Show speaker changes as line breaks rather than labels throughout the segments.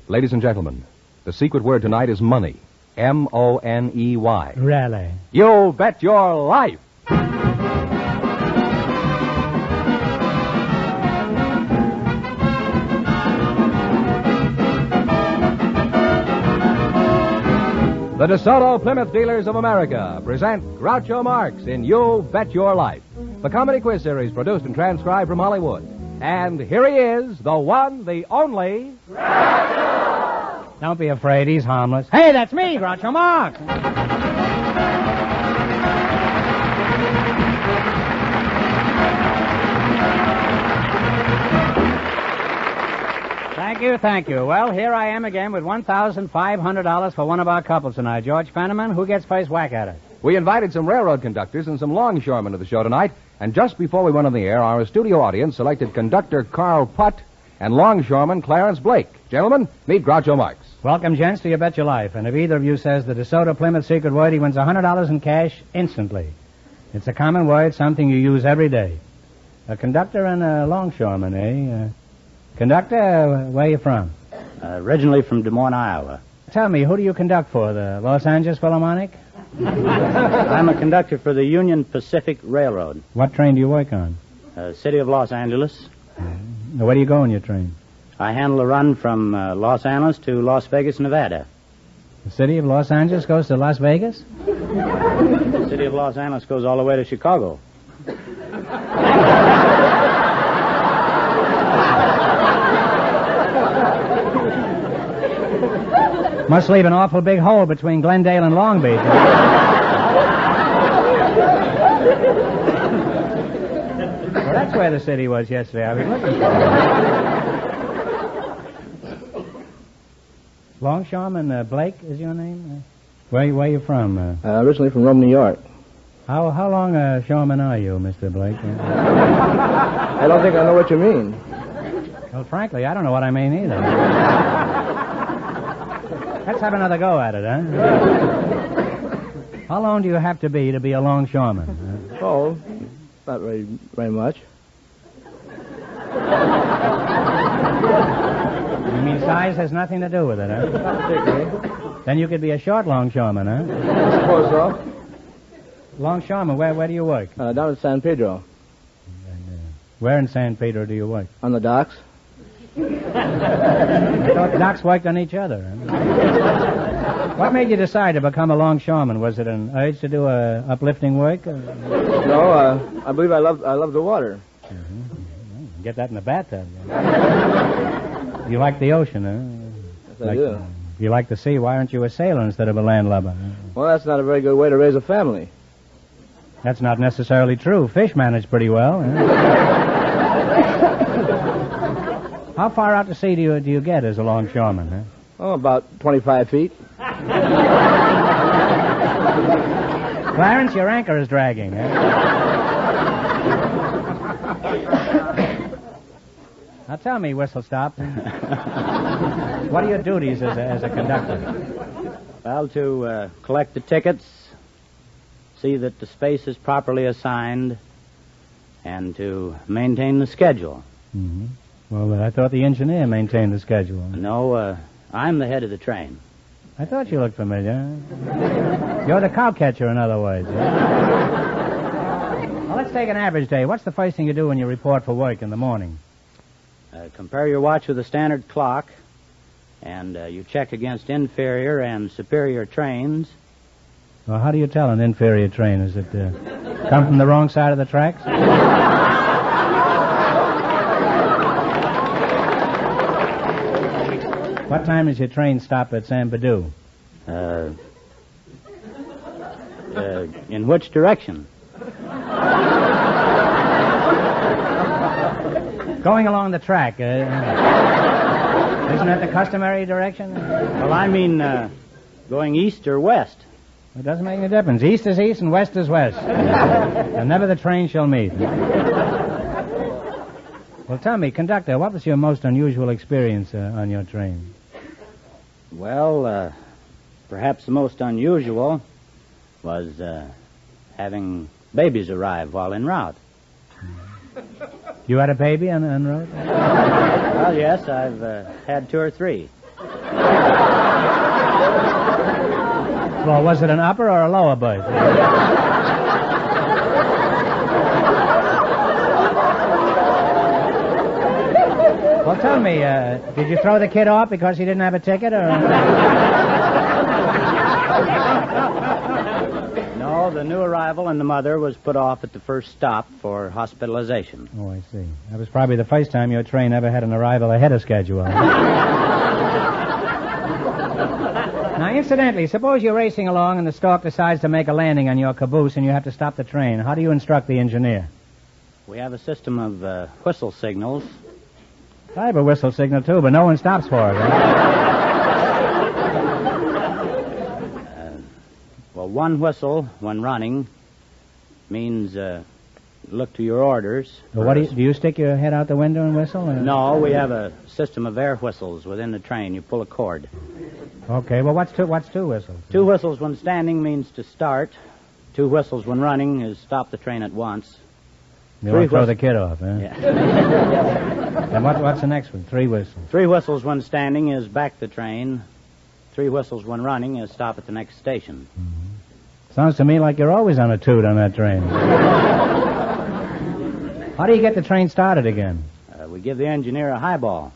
Ladies and gentlemen, the secret word tonight is money. M-O-N-E-Y.
Really?
You bet your life! The DeSoto Plymouth Dealers of America present Groucho Marx in You Bet Your Life, the comedy quiz series produced and transcribed from Hollywood. And here he is, the one, the only...
Groucho! Don't be afraid, he's harmless. Hey, that's me, Groucho Marx! Thank you. Well, here I am again with $1,500 for one of our couples tonight. George Fenneman, who gets first whack at it?
We invited some railroad conductors and some longshoremen to the show tonight, and just before we went on the air, our studio audience selected conductor Carl Putt and longshoreman Clarence Blake. Gentlemen, meet Groucho Marx.
Welcome, gents, to You Bet Your Life. And if either of you says the DeSoto Plymouth secret word, he wins $100 in cash instantly. It's a common word, something you use every day. A conductor and a longshoreman, eh? Conductor, where are you from?
Originally from Des Moines, Iowa.
Tell me, who do you conduct for, the Los Angeles Philharmonic?
I'm a conductor for the Union Pacific Railroad.
What train do you work on?
City of Los Angeles.
Where do you go on your train?
I handle a run from Los Angeles to Las Vegas, Nevada.
The city of Los Angeles goes to Las Vegas?
The city of Los Angeles goes all the way to Chicago.
Must leave an awful big hole between Glendale and Long Beach. Well, that's where the city was yesterday. I was looking for it. Longshoreman Blake is your name? Where are you from?
Originally from Rome, New York.
How long a shoreman are you, Mr. Blake?
I don't think I know what you mean.
Well, frankly, I don't know what I mean either. Let's have another go at it, huh? How long do you have to be a longshoreman?
Oh, not very much.
You mean size has nothing to do with it, huh?
Not particularly.
Then you could be a short longshoreman, huh?
I suppose so.
Longshoreman, where do you work?
Down in San Pedro.
Where in San Pedro do you work?
On the docks.
I thought docks worked on each other. Huh? What made you decide to become a longshoreman? Was it an urge to do uplifting work?
No, I believe I love the water.
Mm-hmm. Get that in the bathtub. You like the ocean, huh?
Yes, I do.
If you like the sea, why aren't you a sailor instead of a landlubber? Huh?
Well, that's not a very good way to raise a family.
That's not necessarily true. Fish manage pretty well. Huh? How far out to sea do you get as a longshoreman, huh?
Oh, about 25 feet.
Clarence, your anchor is dragging, huh? Now tell me, Whistle Stop. What are your duties as a conductor?
Well, to collect the tickets, see that the space is properly assigned, and to maintain the schedule.
Mm-hmm. Well, I thought the engineer maintained the schedule.
No, I'm the head of the train.
I thought you looked familiar. You're the cowcatcher, in other words. Yeah? Well, let's take an average day. What's the first thing you do when you report for work in the morning?
Compare your watch with a standard clock, and you check against inferior and superior trains.
Well, how do you tell an inferior train? Is it come from the wrong side of the tracks? What time does your train stop at San Pedro?
In which direction?
Going along the track. Isn't that the customary direction?
Well, I mean, going east or west.
It doesn't make any difference. East is east and west is west. And never the train shall meet. Well, tell me, conductor, what was your most unusual experience on your train?
Well, perhaps the most unusual was having babies arrive while en route.
You had a baby en route?
Well, yes, I've had 2 or 3.
Well, was it an upper or a lower berth? Well, tell me, did you throw the kid off because he didn't have a ticket, or?
No, the new arrival and the mother was put off at the first stop for hospitalization.
Oh, I see. That was probably the first time your train ever had an arrival ahead of schedule. Now, incidentally, suppose you're racing along and the stork decides to make a landing on your caboose and you have to stop the train. How do you instruct the engineer?
We have a system of whistle signals.
I have a whistle signal, too, but no one stops for it.
Well, one whistle, when running, means look to your orders.
Well, what do you stick your head out the window and whistle? Or?
No, we have a system of air whistles within the train. You pull a cord.
Okay, well, what's two whistles?
Two whistles when standing means to start. Two whistles when running is stop the train at once.
You want to throw the kid off, huh?
Yeah.
And what's the next one? Three whistles.
Three whistles when standing is back the train. Three whistles when running is stop at the next station.
Mm-hmm. Sounds to me like you're always on a toot on that train. How do you get the train started again?
We give the engineer a highball.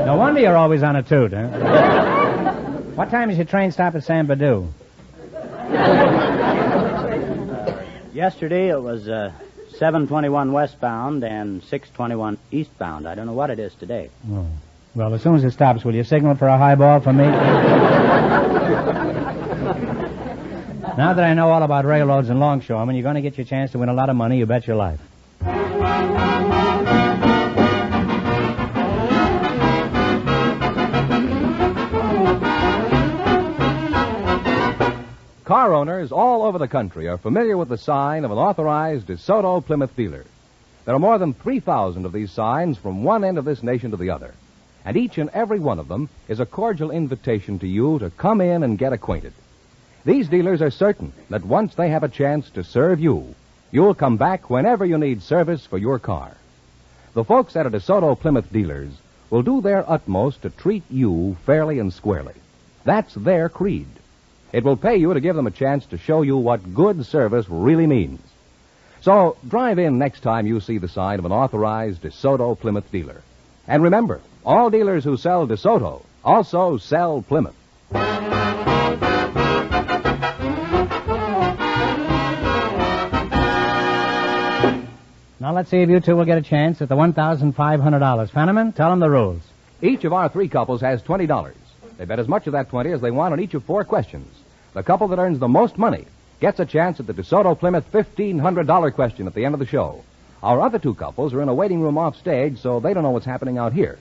No wonder you're always on a toot, huh? What time does your train stop at San Badu?
Yesterday it was 7:21 westbound and 6:21 eastbound. I don't know what it is today.
Oh. Well, as soon as it stops, will you signal for a highball for me? Now that I know all about railroads and longshoremen, you're going to get your chance to win a lot of money, you bet your life.
Car owners all over the country are familiar with the sign of an authorized DeSoto Plymouth dealer. There are more than 3,000 of these signs from one end of this nation to the other. And each and every one of them is a cordial invitation to you to come in and get acquainted. These dealers are certain that once they have a chance to serve you, you'll come back whenever you need service for your car. The folks at a DeSoto Plymouth dealers will do their utmost to treat you fairly and squarely. That's their creed. It will pay you to give them a chance to show you what good service really means. So drive in next time you see the sign of an authorized DeSoto Plymouth dealer. And remember, all dealers who sell DeSoto also sell Plymouth.
Now let's see if you two will get a chance at the $1,500. Fenneman, tell them the rules.
Each of our three couples has $20. They bet as much of that 20 as they want on each of 4 questions. The couple that earns the most money gets a chance at the DeSoto Plymouth $1,500 question at the end of the show. Our other 2 couples are in a waiting room off stage, so they don't know what's happening out here.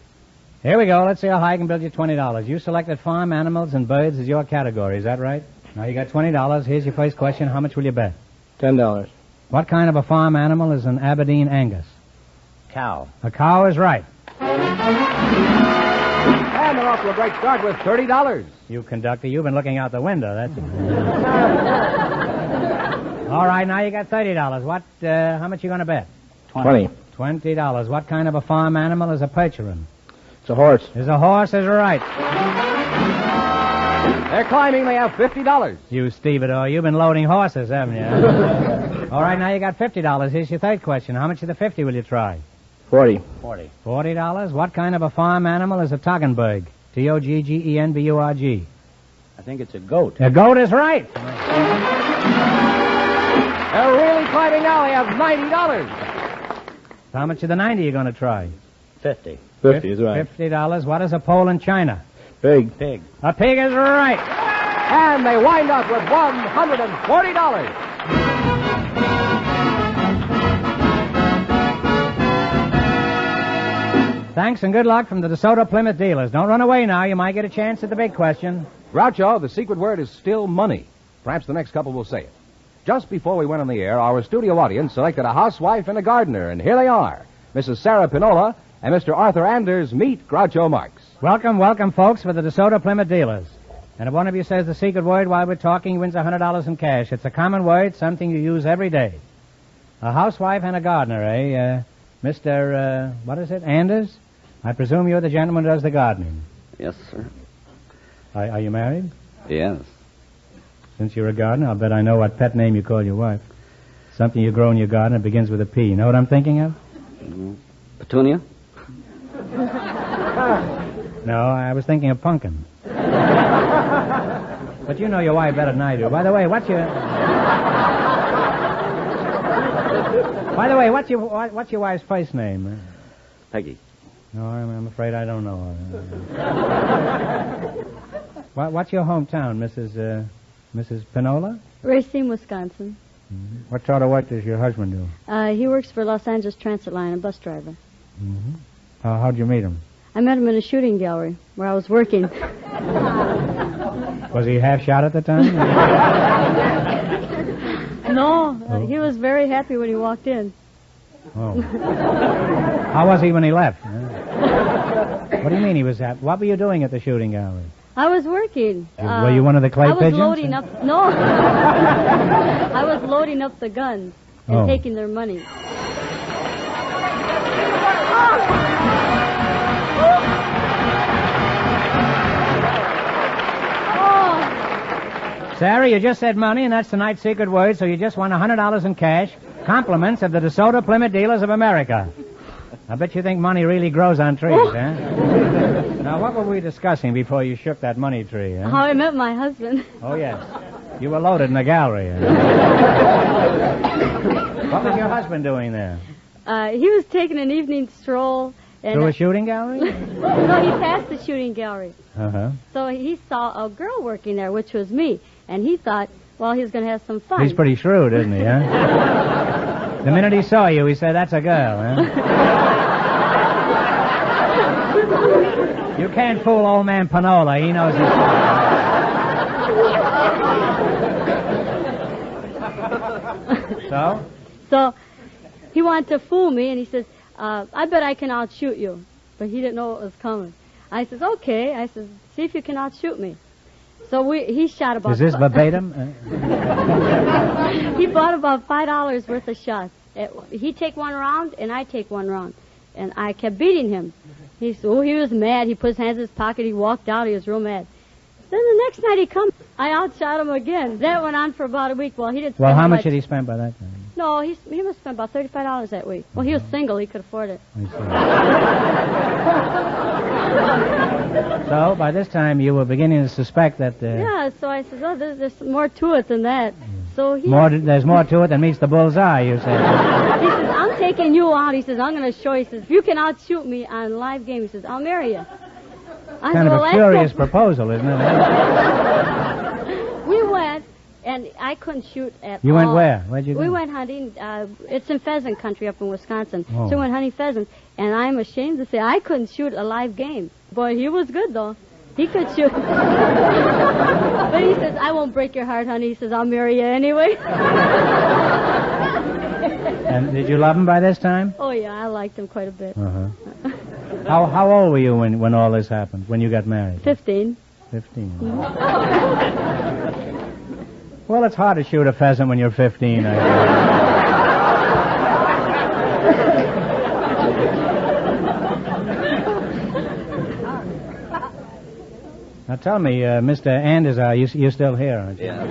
Here we go. Let's see how high I can build you $20. You selected farm animals and birds as your category. Is that right? Now you got $20. Here's your first question. How much will you bet?
$10.
What kind of a farm animal is an Aberdeen Angus?
Cow.
A cow is right.
And they're off to a great start with $30.
You conductor, you've been looking out the window. That's it. All right, now you got $30. How much you going to bet?
20.
$20. What kind of a farm animal is a percheron?
It's a horse.
Is a horse is right.
They're climbing. They have $50.
You stevedore, you've been loading horses, haven't you? All right, now you got $50. Here's your third question. How much of the 50 will you try?
40.
$40. What kind of a farm animal is a Toggenburg? Toggenburg.
I think it's a goat.
A goat is right.
They're really climbing now. They have $90.
How much of the 90 are you going to try?
50.
50 is right.
$50. What is a pole in China?
Pig.
Pig.
A pig is right.
And they wind up with $140.
Thanks and good luck from the DeSoto Plymouth dealers. Don't run away now. You might get a chance at the big question.
Groucho, the secret word is still money. Perhaps the next couple will say it. Just before we went on the air, our studio audience selected a housewife and a gardener, and here they are. Mrs. Sarah Pinola and Mr. Arthur Anders meet Groucho Marx.
Welcome, folks, for the DeSoto Plymouth dealers. And if one of you says the secret word while we're talking, he wins $100 in cash. It's a common word, something you use every day. A housewife and a gardener, eh? Mr., what is it, Anders? I presume you're the gentleman who does the gardening.
Yes, sir.
Are you married?
Yes.
Since you're a gardener, I'll bet I know what pet name you call your wife. Something you grow in your garden that begins with a P. You know what I'm thinking of?
Petunia?
No, I was thinking of pumpkin. But you know your wife better than I do. By the way, what's your wife's first name?
Peggy.
No, I'm afraid I don't know her. What's your hometown, Mrs. Pinola?
Racine, Wisconsin.
Mm-hmm. What sort of work does your husband do?
He works for Los Angeles Transit Line, a bus driver.
Mm-hmm. How'd you meet him?
I met him in a shooting gallery where I was working.
Was he half shot at the time?
No, he was very happy when he walked in.
Oh. How was he when he left? What do you mean he was happy? What were you doing at the shooting gallery?
I was working.
Were you one of the clay pigeons?
I was loading up... No. I was loading up the guns and taking their money.
Sarah, you just said money, and that's tonight's secret word, so you just won $100 in cash. Compliments of the DeSoto Plymouth Dealers of America. I bet you think money really grows on trees, huh? Now, what were we discussing before you shook that money tree, huh?
How I met my husband.
Oh, yes. You were loaded in the gallery. Huh? What was your husband doing there?
He was taking an evening stroll.
Through a shooting gallery?
No, he passed the shooting gallery.
Uh-huh.
So he saw a girl working there, which was me. And he thought, well, he was going to have some fun.
He's pretty shrewd, isn't he, huh? The minute he saw you, he said, that's a girl, huh? You can't fool old man Pinola. He knows his stuff.
So he wanted to fool me, and he says, I bet I can outshoot you. But he didn't know what was coming. I says, okay. I says, see if you can outshoot me. So he shot about...
Is this verbatim?
He bought about $5 worth of shots. He take one round, and I take one round. And I kept beating him. He was mad. He put his hands in his pocket. He walked out. He was real mad. Then the next night he come, I outshot him again. That went on for about a week. Well, he didn't spend
how much
much
did he spend by that time?
No, he must have spent about $35 that week. Well, he was single. He could afford it.
So, by this time, you were beginning to suspect that...
Yeah, so I said, there's more to it than that. So
there's more to it than meets the bullseye, you say.
He says, I'm taking you out. He says, I'm going to show you. He says, if you can outshoot me on a live game, he says, I'll marry you.
Kind of a curious proposal, isn't it?
We went, and I couldn't shoot at all.
You went where? Where'd you go?
We went hunting. It's in pheasant country up in Wisconsin.
Oh.
So we went hunting pheasants, and I'm ashamed to say I couldn't shoot a live game. Boy, he was good, though. He could shoot. But he says, I won't break your heart, honey. He says, I'll marry you anyway.
And did you love him by this time?
Oh, yeah, I liked him quite a bit.
Uh-huh. How old were you when all this happened, when you got married?
15.
15. Well, it's hard to shoot a pheasant when you're 15, I guess. Now tell me, Mr. Anders, you're still here, aren't you?
Yeah.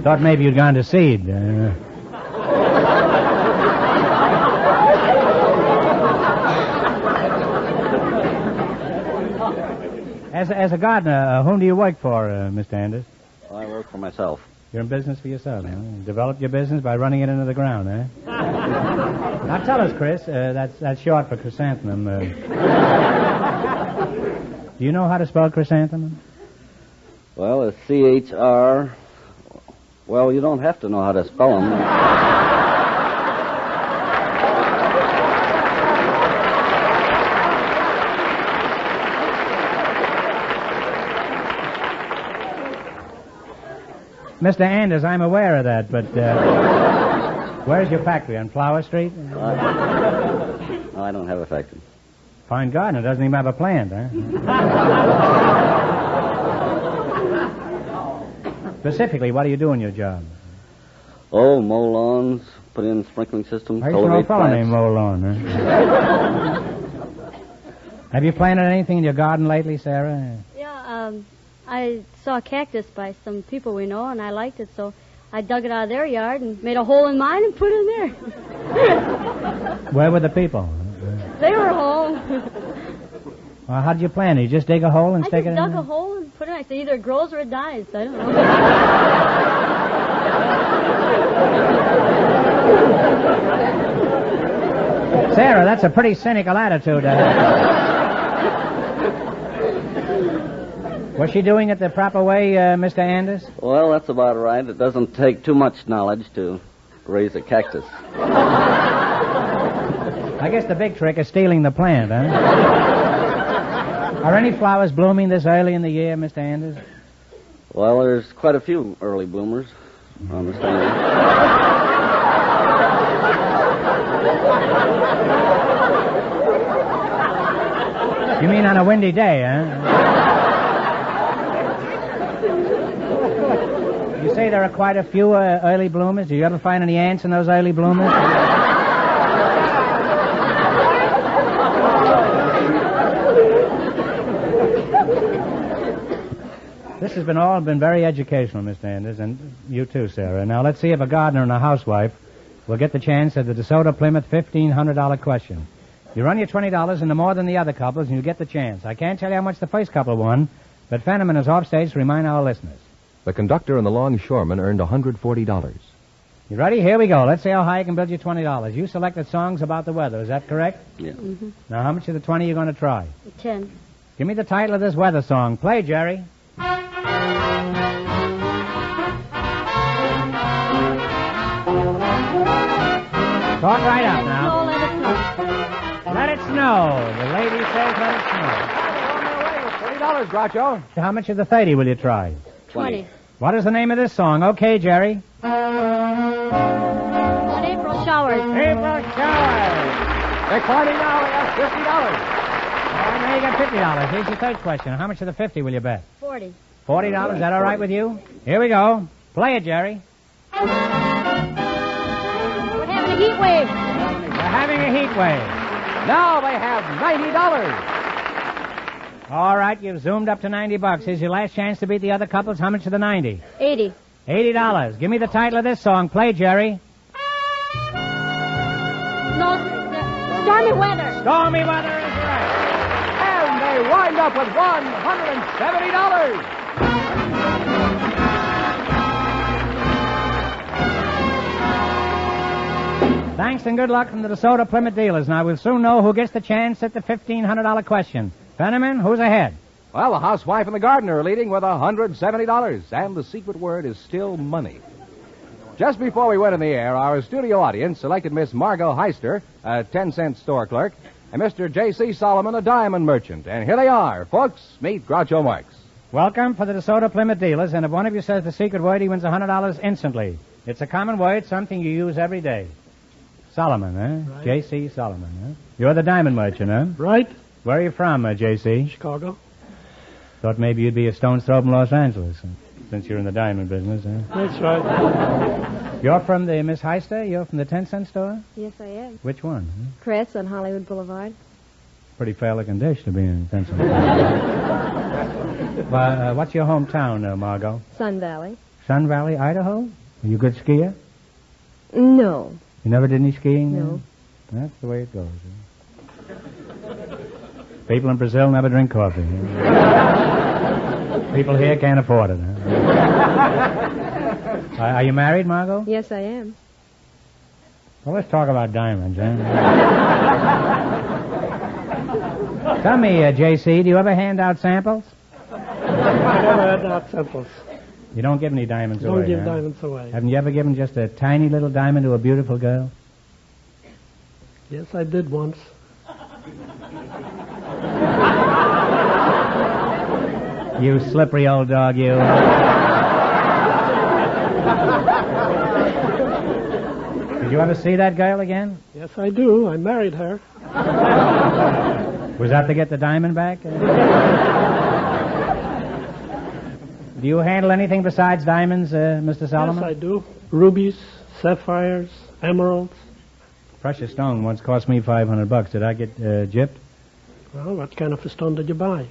Thought maybe you'd gone to seed. As a gardener, whom do you work for, Mr. Anders?
Well, I work for myself.
You're in business for yourself, huh? You developed your business by running it into the ground, eh? Now tell us, Chris, that's short for chrysanthemum. Do you know how to spell chrysanthemum?
Well, it's C-H-R... Well, you don't have to know how to spell them.
Mr. Anders, I'm aware of that, but where's your factory? On Flower Street?
No, I don't have a factory.
Fine gardener, doesn't even have a plant, huh? Specifically, what do you do in your job?
Oh, mow lawns, put in sprinkling systems,
I used to know a
cultivate
fellow named
plants.
Mow Lawn, huh? Have you planted anything in your garden lately, Sarah?
Yeah, I saw a cactus by some people we know, and I liked it, so I dug it out of their yard and made a hole in mine and put it in there.
Where were the people?
They were home.
Well, how did you plant it? You just dig a hole and
I
stick
just
it in
dug
there?
a hole and put it in. I said either it grows or it dies. I don't know.
Sarah, that's a pretty cynical attitude to have. Was she doing it the proper way, Mr. Anders?
Well, that's about right. It doesn't take too much knowledge to raise a cactus.
I guess the big trick is stealing the plant, huh? Are any flowers blooming this early in the year, Mr. Anders?
Well, there's quite a few early bloomers, I understand.
You mean on a windy day, huh? You say there are quite a few early bloomers. Do you ever find any ants in those early bloomers? This has all been very educational, Mr. Anders, and you too, Sarah. Now, let's see if a gardener and a housewife will get the chance at the DeSoto Plymouth $1,500 question. You run your $20 into more than the other couples, and you get the chance. I can't tell you how much the first couple won, but Fenneman is off stage to remind our listeners.
The conductor and the longshoreman earned $140.
You ready? Here we go. Let's see how high I can build you $20. You selected songs about the weather. Is that correct?
Yeah.
Mm-hmm.
Now, how much of the 20 are you going to try?
10.
Give me the title of this weather song. Play, Jerry. Talk right up now.
No, let it snow.
Let it snow. The lady says let it snow.
$30, Groucho.
How much of the 30 will you try?
20.
What is the name of this song? Okay, Jerry.
On April showers.
April showers.
Declining now, we have $50.
Now you got $50. Here's your third question. How much of the 50 will you bet?
40.
$40. Is that all right with you? Here we go. Play it, Jerry.
We're having a heat wave.
We're having a heat wave.
Now they have $90.
All right, you've zoomed up to $90. Here's your last chance to beat the other couples. How much of the 90?
80.
$80. Give me the title of this song. Play, Jerry.
No, stormy weather.
Stormy weather is right.
And they wind up with $170.
Thanks and good luck from the DeSoto Plymouth dealers. Now, we'll soon know who gets the chance at the $1,500 question. Fenneman, who's ahead?
Well, the housewife and the gardener are leading with $170, and the secret word is still money. Just before we went in the air, our studio audience selected Miss Margot Heister, a 10-cent store clerk, and Mr. J.C. Solomon, a diamond merchant. And here they are. Folks, meet Groucho Marx.
Welcome for the DeSoto Plymouth dealers, and if one of you says the secret word, he wins $100 instantly. It's a common word, something you use every day. Solomon, huh?
Right.
J.C. Solomon, huh? You're the diamond merchant, huh?
Right?
Where are you from, J.C.?
Chicago.
Thought maybe you'd be a stone's throw from Los Angeles, since you're in the diamond business, huh?
That's right.
You're from the Miss Heister? You're from the 10-cent store?
Yes, I am.
Which one? Huh?
Chris on Hollywood Boulevard.
Pretty fair-looking dish to be in Pennsylvania. What's your hometown, Margot?
Sun Valley.
Sun Valley, Idaho? Are you a good skier?
No.
You never did any skiing?
No.
That's the way it goes. Huh? People in Brazil never drink coffee. Huh? People here can't afford it. Huh? Are you married, Margot?
Yes, I am.
Well, let's talk about diamonds, huh? Tell me, J.C., do you ever hand out samples?
I never had out samples.
You don't give any diamonds away,
Don't give
huh?
diamonds away.
Haven't you ever given just a tiny little diamond to a beautiful girl?
Yes, I did once.
You slippery old dog, you. Did you ever see that girl again?
Yes, I do. I married her.
Was that to get the diamond back? Do you handle anything besides diamonds, Mr. Solomon?
Yes, I do. Rubies, sapphires, emeralds.
Precious stone once cost me $500. Did I get gypped?
Well, what kind of a stone did you buy?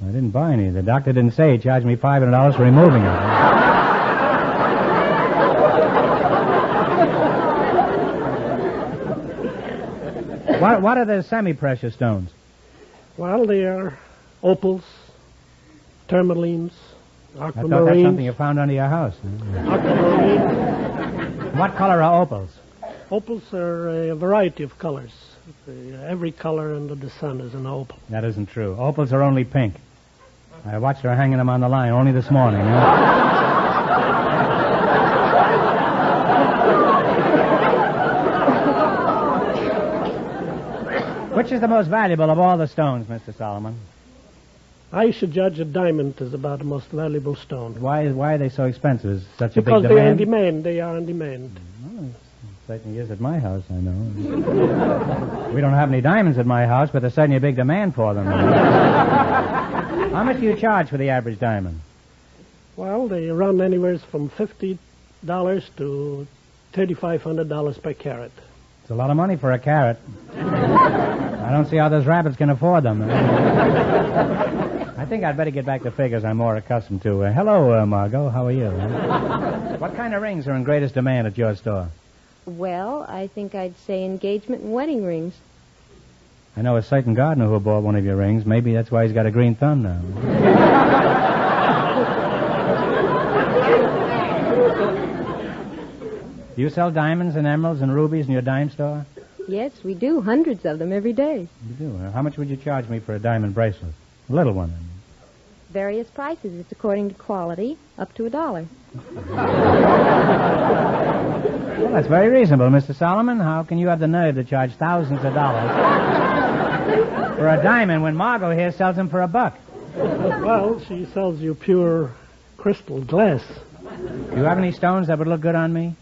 I didn't buy any. The doctor didn't say. He charged me $500 for removing it. What are the semi-precious stones?
Well, they are opals, tourmalines,
I thought that's
aquamarines.
something you found under your house.
Aquamarines.
What color are opals?
Opals are a variety of colors. Every color under the sun is an opal.
That isn't true. Opals are only pink. I watched her hanging them on the line only this morning. Which is the most valuable of all the stones, Mr. Solomon?
I should judge a diamond is about the most valuable stone.
Why are they so expensive? Is such a
Because
big
they're in
demand?
demand. They are in demand.
Well, it certainly is at my house, I know. We don't have any diamonds at my house, but there's certainly a big demand for them. How much do you charge for the average diamond?
Well, they run anywhere from $50 to $3,500 per carat.
It's a lot of money for a carat. I don't see how those rabbits can afford them. I think I'd better get back to figures I'm more accustomed to. Hello, Margot. How are you? What kind of rings are in greatest demand at your store?
Well, I think I'd say engagement and wedding rings.
I know a certain gardener who bought one of your rings. Maybe that's why he's got a green thumb now. Do you sell diamonds and emeralds and rubies in your dime store?
Yes, we do. Hundreds of them every day.
You do. How much would you charge me for a diamond bracelet? A little one.
Various prices. It's according to quality, up to $1.
Well, that's very reasonable, Mr. Solomon. How can you have the nerve to charge thousands of dollars for a diamond when Margot here sells them for $1?
Well, she sells you pure crystal glass.
Do you have any stones that would look good on me?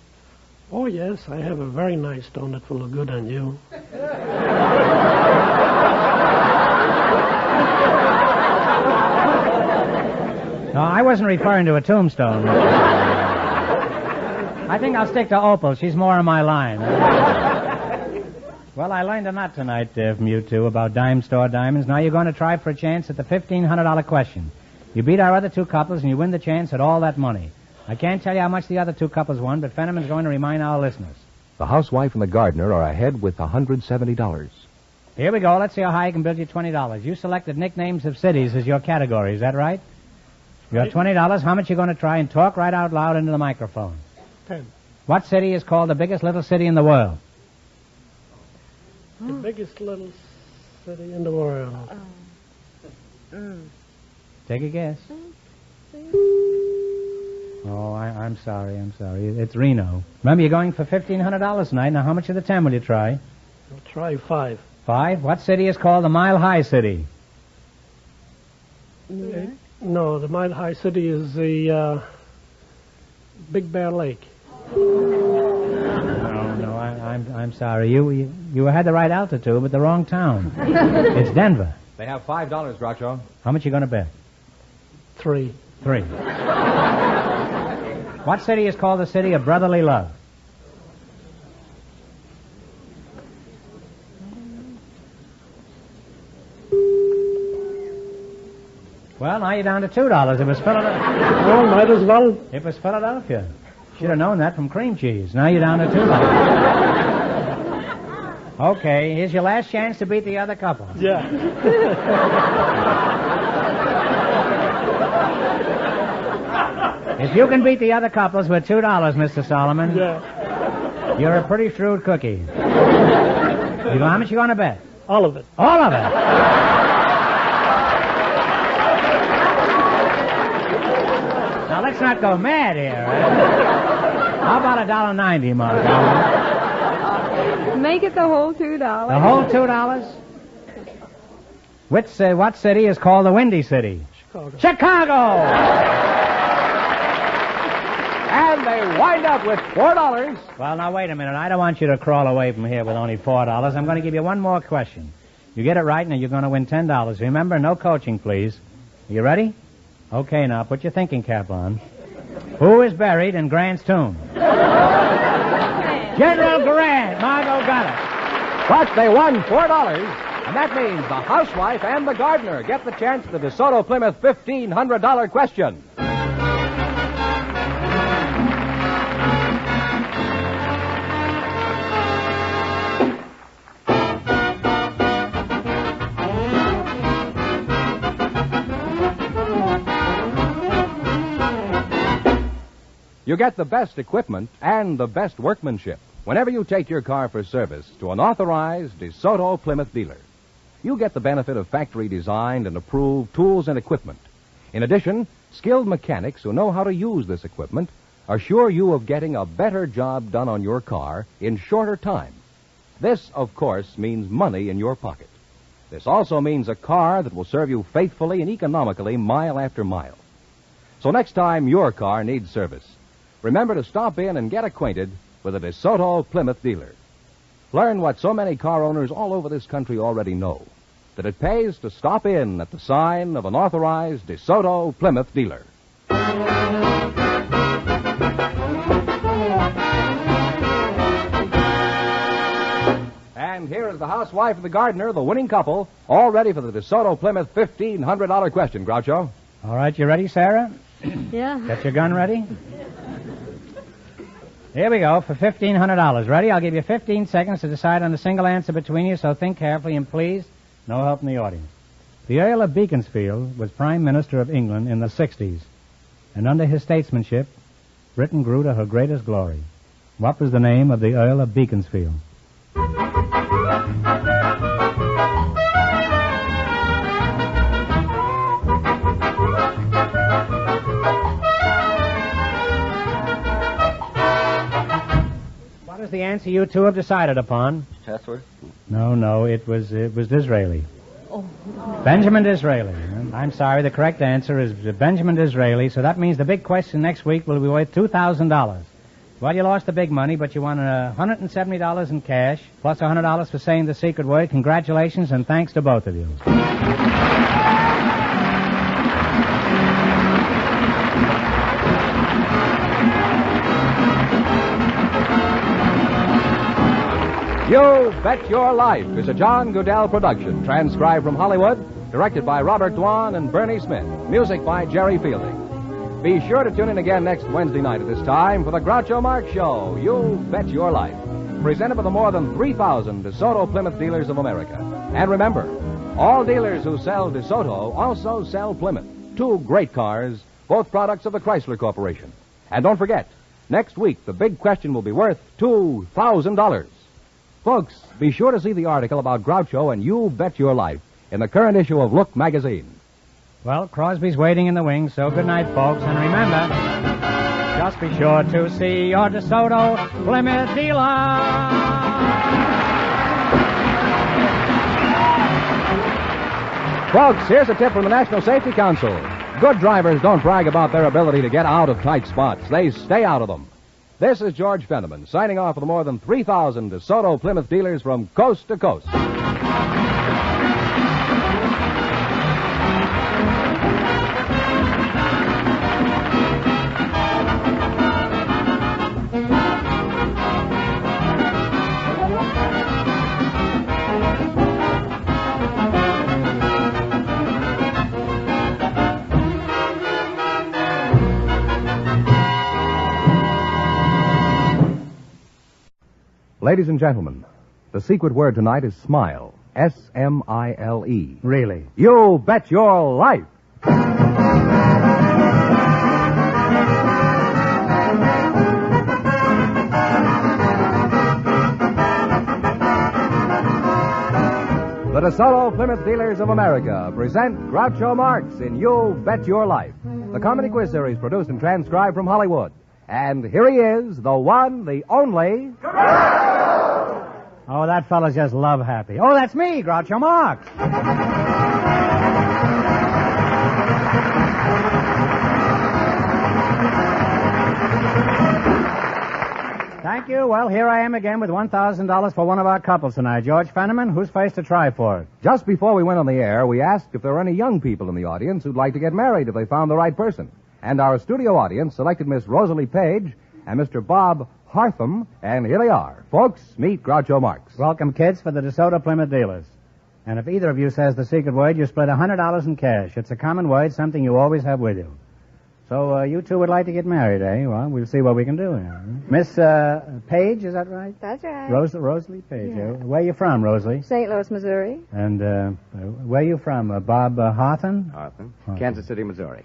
Oh, yes, I have a very nice stone that will look good on you.
No, I wasn't referring to a tombstone. I think I'll stick to opal. She's more in my line. Well, I learned a lot tonight from you two about dime store diamonds. Now you're going to try for a chance at the $1,500 question. You beat our other two couples and you win the chance at all that money. I can't tell you how much the other two couples won, but Fenneman's going to remind our listeners.
The housewife and the gardener are ahead with $170.
Here we go. Let's see how high I can build you $20. You selected nicknames of cities as your category. Is that right? You got $20. How much you going to try and talk right out loud into the microphone?
10.
What city is called the biggest little city in the world?
The biggest little city in the world.
Take a guess. Oh, I'm sorry. It's Reno. Remember, you're going for $1,500 tonight. Now, how much of the 10 will you try?
I'll try 5.
5? What city is called the Mile High City?
No, the Mile High City is the Big Bear Lake.
No, I'm sorry. You had the right altitude, but the wrong town. It's Denver.
They have $5, Groucho.
How much you going to bet?
3.
3. What city is called the city of brotherly love? Well, now you're down to $2. It was Philadelphia.
Well, might as well.
It was Philadelphia. Should have known that from cream cheese. Now you're down to $2. Okay, here's your last chance to beat the other couple.
Yeah.
If you can beat the other couples with $2, Mr. Solomon,
Yeah.
you're a pretty shrewd cookie. You know how much you going to bet?
All of it.
All of it. Now, let's not go mad here. How about $1.90, Mark?
Make it the whole $2.
The whole $2? What city is called the Windy City? Chicago!
And they wind up with $4.
Well, now, wait a minute. I don't want you to crawl away from here with only $4. I'm going to give you one more question. You get it right, and you're going to win $10. Remember, no coaching, please. Are you ready? Okay, now, put your thinking cap on. Who is buried in Grant's tomb? General Grant. Margot got it.
But they won $4, and that means the housewife and the gardener get the chance at the DeSoto Plymouth $1,500 question. You get the best equipment and the best workmanship whenever you take your car for service to an authorized DeSoto Plymouth dealer. You get the benefit of factory-designed and approved tools and equipment. In addition, skilled mechanics who know how to use this equipment assure you of getting a better job done on your car in shorter time. This, of course, means money in your pocket. This also means a car that will serve you faithfully and economically mile after mile. So next time your car needs service, remember to stop in and get acquainted with a DeSoto Plymouth dealer. Learn what so many car owners all over this country already know, that it pays to stop in at the sign of an authorized DeSoto Plymouth dealer. And here is the housewife and the gardener, the winning couple, all ready for the DeSoto Plymouth $1,500 question, Groucho.
All right, you ready, Sarah?
Yeah.
Got your gun ready? Here we go for $1,500. Ready? I'll give you 15 seconds to decide on a single answer between you, so think carefully and please, no help from the audience. The Earl of Beaconsfield was Prime Minister of England in the 60s, and under his statesmanship, Britain grew to her greatest glory. What was the name of the Earl of Beaconsfield? What is the answer you two have decided upon?
Chatsworth?
No, it was Disraeli. Oh. Benjamin Disraeli. I'm sorry, the correct answer is Benjamin Disraeli, so that means the big question next week will be worth $2,000. Well, you lost the big money, but you won $170 in cash, plus $100 for saying the secret word. Congratulations, and thanks to both of you.
You Bet Your Life is a John Goodell production, transcribed from Hollywood, directed by Robert Dwan and Bernie Smith, music by Jerry Fielding. Be sure to tune in again next Wednesday night at this time for the Groucho Marx Show, You Bet Your Life, presented by the more than 3,000 DeSoto Plymouth dealers of America. And remember, all dealers who sell DeSoto also sell Plymouth, two great cars, both products of the Chrysler Corporation. And don't forget, next week the big question will be worth $2,000. Folks, be sure to see the article about Groucho and You Bet Your Life in the current issue of Look magazine.
Well, Crosby's waiting in the wings, so good night, folks. And remember, just be sure to see your DeSoto Plymouth dealer.
Folks, here's a tip from the National Safety Council. Good drivers don't brag about their ability to get out of tight spots. They stay out of them. This is George Fenneman, signing off for the more than 3,000 DeSoto Plymouth dealers from coast to coast. Ladies and gentlemen, the secret word tonight is smile. S-M-I-L-E.
Really?
You Bet Your Life. The DeSoto Plymouth Dealers of America present Groucho Marx in You Bet Your Life, the comedy quiz series produced and transcribed from Hollywood. And here he is, the one, the only...
Oh, that fellow's just love happy. Oh, that's me, Groucho Marx. Thank you. Well, here I am again with $1,000 for one of our couples tonight. George Fenneman, who's first to try for it?
Just before we went on the air, we asked if there were any young people in the audience who'd like to get married if they found the right person. And our studio audience selected Miss Rosalie Page and Mr. Bob Hartham, and here they are. Folks, meet Groucho Marx.
Welcome, kids, for the DeSoto Plymouth dealers. And if either of you says the secret word, you split $100 in cash. It's a common word, something you always have with you. So you two would like to get married, eh? Well, we'll see what we can do here. Miss Page, is that right?
That's right.
Rosalie Page.
Yeah.
Where are you from, Rosalie?
St. Louis, Missouri.
And where are you from? Bob Hartham?
Hartham. Kansas City, Missouri.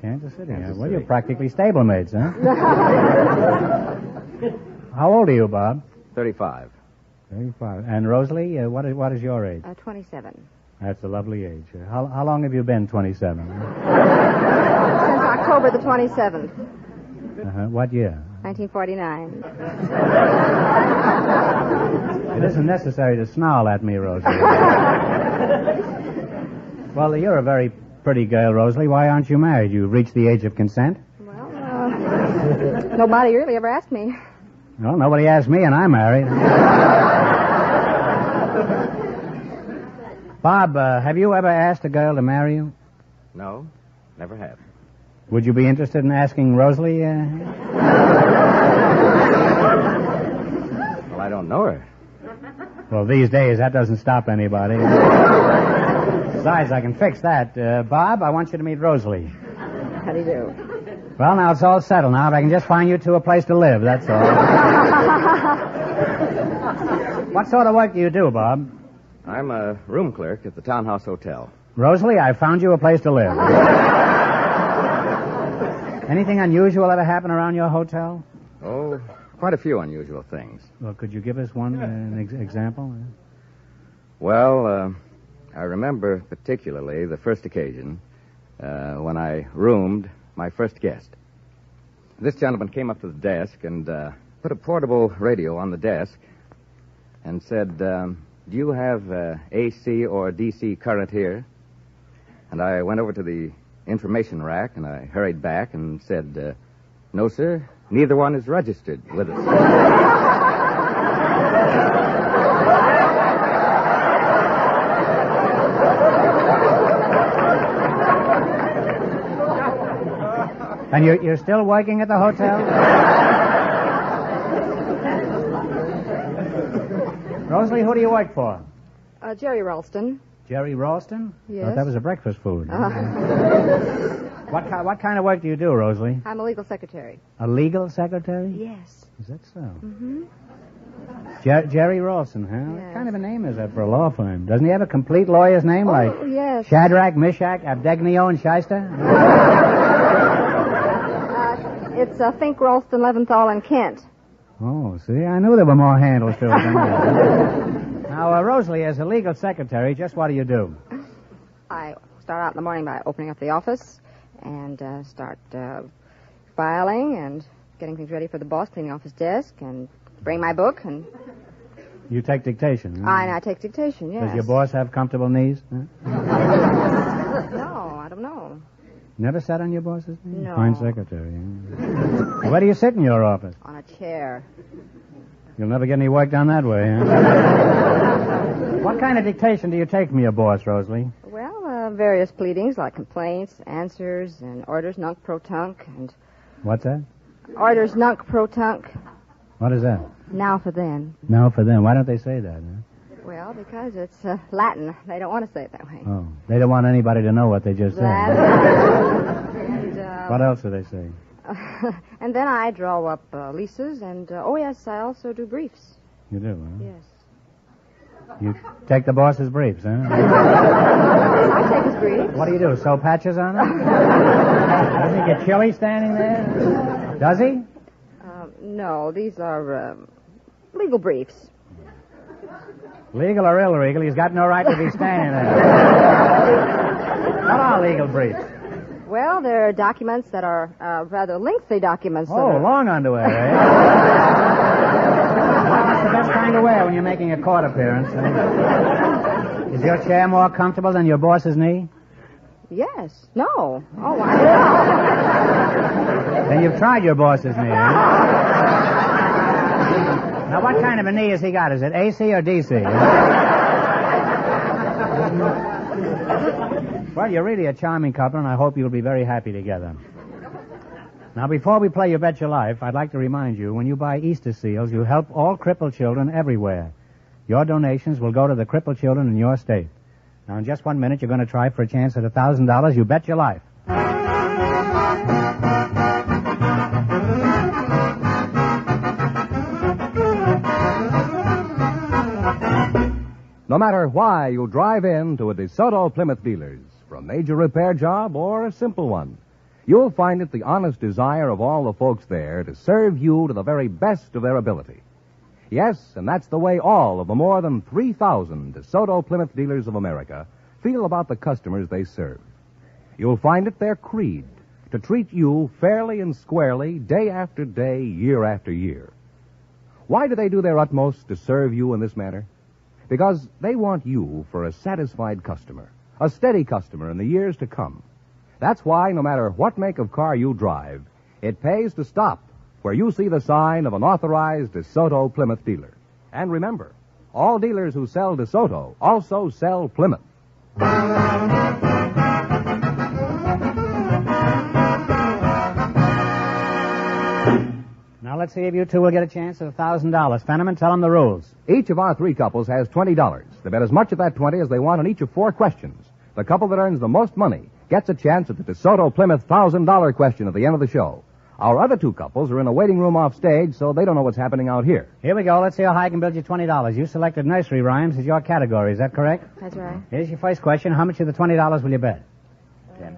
Kansas City.
Kansas
Well,
City.
you're practically stablemates, huh? How old are you, Bob?
35.
35. And Rosalie, what is your age?
27.
That's a lovely age. How long have you been 27?
Since October the 27th,
What year?
1949.
It isn't necessary to snarl at me, Rosalie. Well, you're a very pretty girl, Rosalie. Why aren't you married? You've reached the age of consent?
Well, nobody really ever asked me.
Well, nobody asked me, and I'm married. Bob, have you ever asked a girl to marry you?
No, never have.
Would you be interested in asking Rosalie?
Well, I don't know her.
Well, these days, that doesn't stop anybody. Besides, I can fix that. Bob, I want you to meet Rosalie.
How do you do?
Well, now it's all settled now. If I can just find you two a place to live, that's all. What sort of work do you do, Bob?
I'm a room clerk at the Townhouse Hotel.
Rosalie, I found you a place to live. Anything unusual ever happen around your hotel?
Oh, quite a few unusual things.
Well, could you give us one, an example?
Well, I remember particularly the first occasion when I roomed my first guest. This gentleman came up to the desk and put a portable radio on the desk and said, do you have AC or DC current here? And I went over to the information rack and I hurried back and said, no, sir, neither one is registered with us.
And you're still working at the hotel? Rosalie, who do you work for?
Jerry Ralston.
Jerry Ralston?
Yes.
Thought that was a breakfast food. What kind of work do you do, Rosalie?
I'm a legal secretary.
A legal secretary?
Yes.
Is that so?
Mm-hmm.
Jerry Ralston, huh?
Yes.
What kind of a name is that for a law firm? Doesn't he have a complete lawyer's name like
Yes.
Shadrach, Meshach, Abednego, and Shyster?
It's Fink, Ralston, Leventhal, and Kent.
Oh, see, I knew there were more handles to it than that. Now, Rosalie, as a legal secretary, just what do you do?
I start out in the morning by opening up the office and start filing and getting things ready for the boss, cleaning off his desk, and bring my book, and
You take dictation, huh?
I take dictation, yes.
Does your boss have comfortable knees? Huh?
No, I don't know.
Never sat on your boss's knee?
No.
Fine secretary, huh? Where do you sit in your office?
On a chair.
You'll never get any work done that way, huh? What kind of dictation do you take from your boss, Rosalie?
Well, various pleadings like complaints, answers, and orders nunc pro tunc, and...
What's that?
Orders nunc pro tunc.
What is that?
Now for then.
No, for them. Why don't they say that, huh?
Well, because it's Latin. They don't want to say it that way.
Oh, they don't want anybody to know what they just said.
And,
What else do they say?
and then I draw up leases, and, oh, yes, I also do briefs.
You do, huh?
Yes.
You take the boss's briefs, huh?
I take his briefs.
What do you do, sew patches on them? Doesn't he get chilly standing there? Does he?
No, these are legal briefs.
Legal or illegal, he's got no right to be standing there. What are legal briefs?
Well, they're documents that are rather lengthy documents.
Oh, long underwear, eh? That's the best kind of wear when you're making a court appearance. Eh? Is your chair more comfortable than your boss's knee?
Yes. No. Oh, I know.
Then you've tried your boss's knee, eh? Now, what kind of a knee has he got? Is it AC or DC? Well, you're really a charming couple, and I hope you'll be very happy together. Now, before we play You Bet Your Life, I'd like to remind you, when you buy Easter seals, you help all crippled children everywhere. Your donations will go to the crippled children in your state. Now, in just 1 minute, you're going to try for a chance at $1,000. You bet your life.
No matter why you drive in to a DeSoto Plymouth dealer's, for a major repair job or a simple one, you'll find it the honest desire of all the folks there to serve you to the very best of their ability. Yes, and that's the way all of the more than 3,000 DeSoto Plymouth dealers of America feel about the customers they serve. You'll find it their creed to treat you fairly and squarely day after day, year after year. Why do they do their utmost to serve you in this manner? Because they want you for a satisfied customer, a steady customer in the years to come. That's why, no matter what make of car you drive, it pays to stop where you see the sign of an authorized DeSoto Plymouth dealer. And remember, all dealers who sell DeSoto also sell Plymouth.
Now, let's see if you two will get a chance at $1,000. Fenneman, tell them the rules.
Each of our three couples has $20. They bet as much of that 20 as they want on each of 4 questions. The couple that earns the most money gets a chance at the DeSoto Plymouth $1,000 question at the end of the show. Our other 2 couples are in a waiting room off stage, so they don't know what's happening out here.
Here we go. Let's see how high I can build you $20. You selected nursery rhymes as your category. Is that correct?
That's right.
Here's your first question. How much of the $20 will you bet?
$10.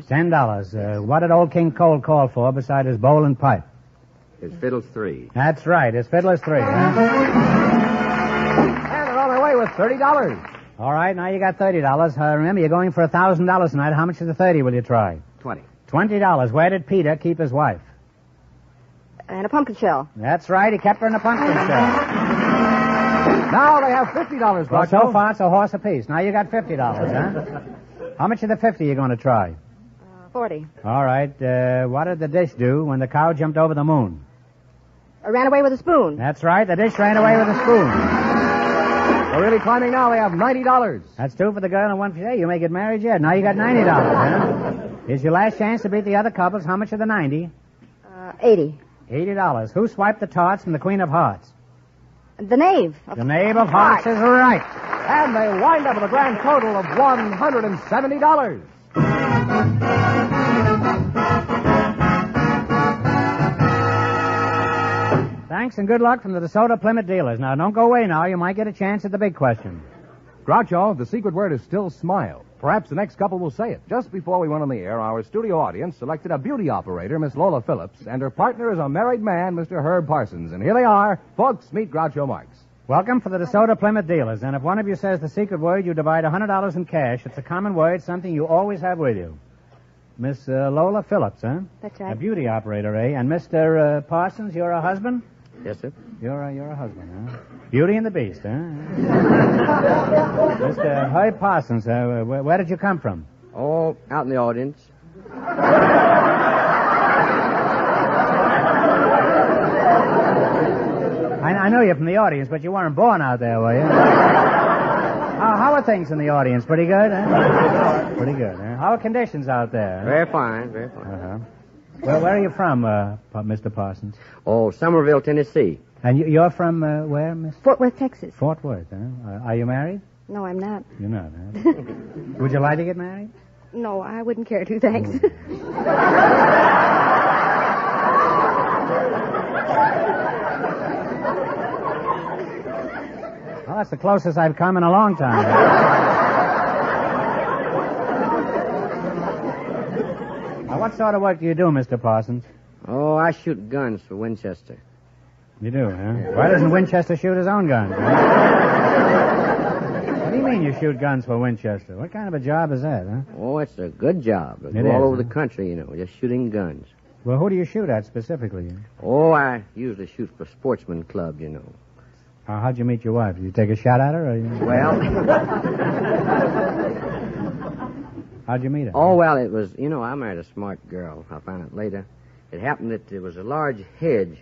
$10. What did Old King Cole call for beside his bowl and pipe?
His fiddle's 3.
That's right. His fiddler's 3. Huh?
And they're on their way with $30.
All right. Now you got $30. Remember, you're going for $1,000 tonight. How much of the 30 will you try?
20.
$20. Where did Peter keep his wife?
And a pumpkin shell.
That's right. He kept her in a pumpkin shell.
Now they have $50,
Well,
Groucho.
so far, it's a horse apiece. Now you got $50, huh? How much of the 50 are you going to try?
40.
All right. What did the dish do when the cow jumped over the moon?
I ran away with a spoon.
That's right. The dish ran away with a spoon.
They're really climbing now. They have $90.
That's 2 for the girl and 1 for you. You may get married yet. Now you got $90, huh? Here's your last chance to beat the other couples. How much of the 90?
80.
$80. Who swiped the tarts from the Queen of Hearts?
The knave.
The knave of hearts is right.
And they wind up with a grand total of $170.
Thanks and good luck from the DeSoto Plymouth dealers. Now, don't go away now. You might get a chance at the big question.
Groucho, the secret word is still smile. Perhaps the next couple will say it. Just before we went on the air, our studio audience selected a beauty operator, Miss Lola Phillips, and her partner is a married man, Mr. Herb Parsons. And here they are. Folks, meet Groucho Marx.
Welcome for the DeSoto Plymouth dealers. And if one of you says the secret word, you divide $100 in cash. It's a common word, something you always have with you. Miss Lola Phillips, huh?
That's right.
A beauty operator, eh? And Mr. Parsons, you're a husband?
Yes, sir.
You're a husband, huh? Beauty and the Beast, huh? Mr. Herb Parsons, where did you come from?
Oh, out in the audience.
I know you're from the audience, but you weren't born out there, were you? How are things in the audience? Pretty good, huh? Pretty good, huh? How are conditions out there?
Very fine, very fine.
Uh-huh. Well, where are you from, Mr. Parsons?
Oh, Somerville, Tennessee.
And you're from where, Miss?
Fort Worth, Texas.
Fort Worth, huh? Are you married?
No, I'm not.
You're not, huh? Would you like to get married?
No, I wouldn't care to, thanks.
Well, that's the closest I've come in a long time. Now, what sort of work do you do, Mr. Parsons?
Oh, I shoot guns for Winchester.
You do, huh? Why doesn't Winchester shoot his own guns? What do you mean you shoot guns for Winchester? What kind of a job is that, huh?
Oh, it's a good job.
It
All
is,
over
huh?
the country, you know, just shooting guns.
Well, who do you shoot at specifically?
Oh, I usually shoot for Sportsman Club, you know.
How'd you meet your wife? Did you take a shot at her? Or
Well,
how'd you meet her?
oh, well, it was, you know, I married a smart girl. I found out later. It happened that there was a large hedge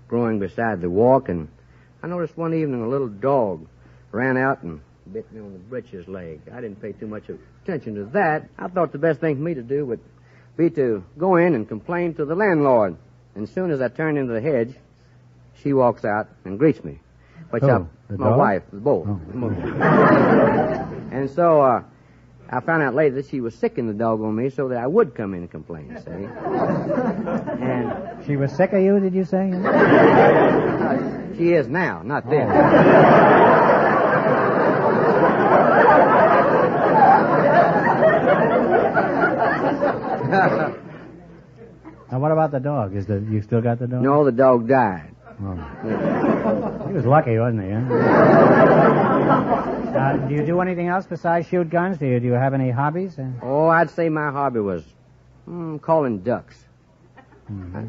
growing beside the walk, and I noticed one evening a little dog ran out and bit me on the breeches leg. I didn't pay too much attention to that. I thought the best thing for me to do would be to go in and complain to the landlord. And as soon as I turn into the hedge, she walks out and greets me. Which
Who?
my wife, both.
Oh.
And so I found out later that she was sick in the dog on me so that I would come in and complain, see? And
She was sick of you, did you say?
she is now, not then.
Now, what about the dog? You still got the dog?
No, the dog died.
Oh. He was lucky, wasn't he? Huh? Do you do anything else besides shoot guns? Do you have any hobbies?
Oh, I'd say my hobby was calling ducks.
Mm-hmm.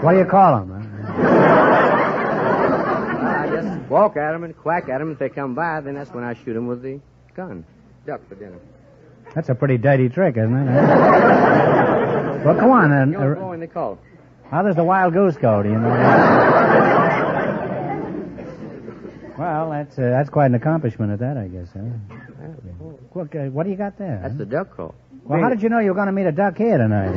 What do you call them?
I just walk at them and quack at them. If they come by, then that's when I shoot them with the gun. Duck for dinner.
That's a pretty dirty trick, isn't it? Well, come on.
You don't know when they call.
How does the wild goose go, do you know? Well, that's quite an accomplishment at that, I guess, huh? Look, what do you got there?
That's the duck call.
Well, how did you know you were going to meet a duck here tonight?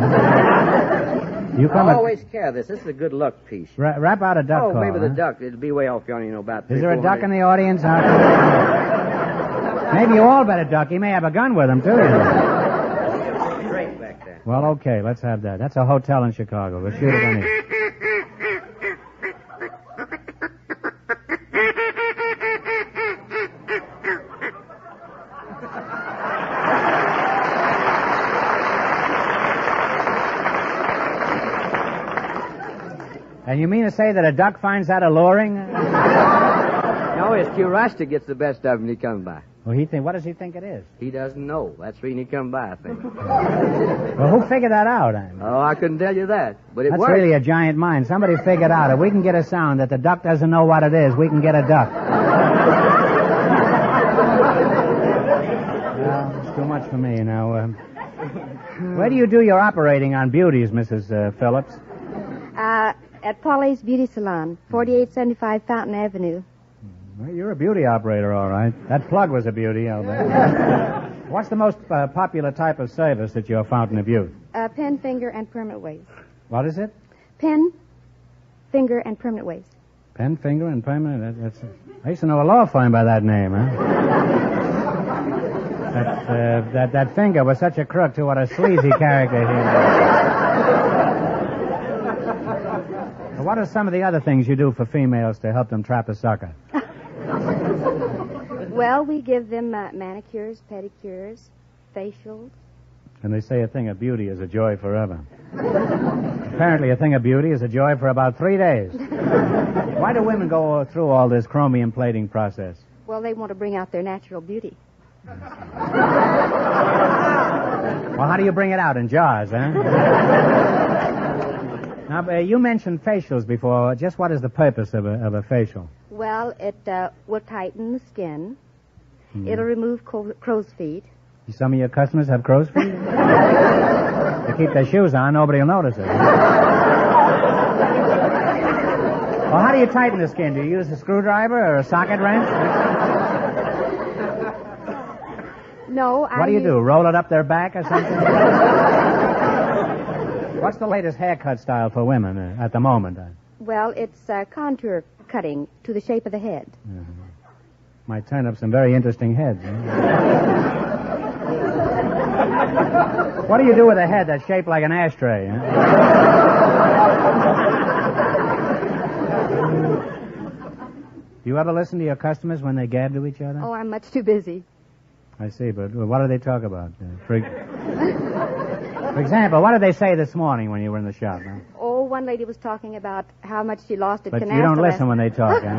You
I always carry this. This is a good luck piece.
Rap out a duck call.
Oh, maybe the
huh?
duck. It'll be way off yonder, about
Is there a duck in the audience? Maybe you all better duck. He may have a gun with him, too. You know.
Straight back there.
Well, okay, let's have that. That's a hotel in Chicago. We'll shoot it anyway. And you mean to say that a duck finds that alluring?
No, his curiosity gets the best of him when he comes by.
Well, what does he think it is?
He doesn't know. That's the reason he comes by, I think.
Well, who figured that out?
Oh, I couldn't tell you that, but it
That's
works.
really a giant mind. Somebody figured out if we can get a sound that the duck doesn't know what it is, we can get a duck. Well, it's too much for me now. Where do you do your operating on beauties, Mrs. Phillips?
At Polly's Beauty Salon, 4875 Fountain Avenue.
Well, you're a beauty operator, all right. That plug was a beauty, I'll bet. What's the most popular type of service at your Fountain of Youth?
Pen, finger, and permanent waves.
What is it?
Pen, finger, and permanent waves.
Pen, finger, and permanent. I used to know a law firm by that name, huh? That finger was such a crook to what a sleazy character he was. What are some of the other things you do for females to help them trap a sucker?
Well, we give them manicures, pedicures, facials.
And they say a thing of beauty is a joy forever. Apparently a thing of beauty is a joy for about 3 days. Why do women go through all this chromium plating process?
Well, they want to bring out their natural beauty.
Well, how do you bring it out? In jars, huh? Now, you mentioned facials before. Just what is the purpose of a facial?
Well, it will tighten the skin. It'll remove crow's feet.
Some of your customers have crow's feet? They keep their shoes on, nobody will notice it. Well, how do you tighten the skin? Do you use a screwdriver or a socket wrench?
No,
What do you do? Roll it up their back or something? What's the latest haircut style for women at the moment?
Well, it's contour cutting to the shape of the head.
Might turn up some very interesting heads. What do you do with a head that's shaped like an ashtray? Do you ever listen to your customers when they gab to each other?
Oh, I'm much too busy.
I see, but what do they talk about? For example, what did they say this morning when you were in the shop? Huh?
Oh, one lady was talking about how much she lost at
But
canasta.
you don't listen when they talk, huh?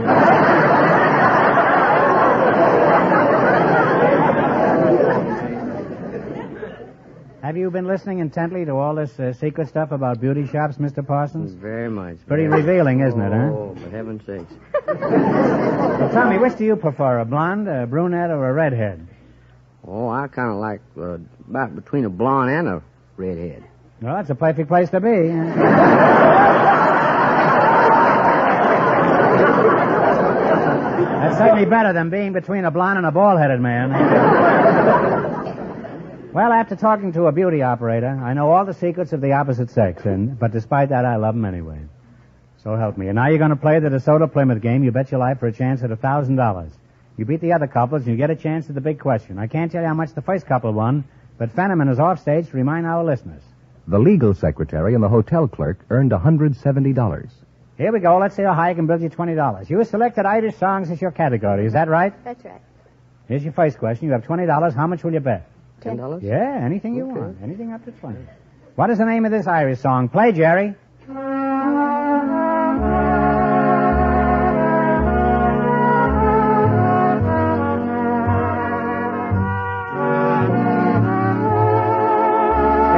Have you been listening intently to all this secret stuff about beauty shops, Mr. Parsons?
Very much.
Pretty revealing, isn't it, huh?
Oh, for heaven's sakes.
Well, tell me, which do you prefer, a blonde, a brunette, or a redhead?
Oh, I kind of like about between a blonde and a redhead.
Well, that's a perfect place to be. That's certainly better than being between a blonde and a bald-headed man. Well, after talking to a beauty operator, I know all the secrets of the opposite sex, but despite that, I love them anyway. So help me. And now you're going to play the DeSoto Plymouth game. You bet your life for a chance at $1,000. You beat the other couples, and you get a chance at the big question. I can't tell you how much the first couple won, but Fenneman is off stage to remind our listeners.
The legal secretary and the hotel clerk earned $170.
Here we go. Let's see how high I can build you $20. You selected Irish songs as your category. Is that right?
That's right.
Here's your first question. You have $20. How much will you bet?
$10?
Yeah, anything you want. Anything up to 20. What is the name of this Irish song? Play, Jerry. Take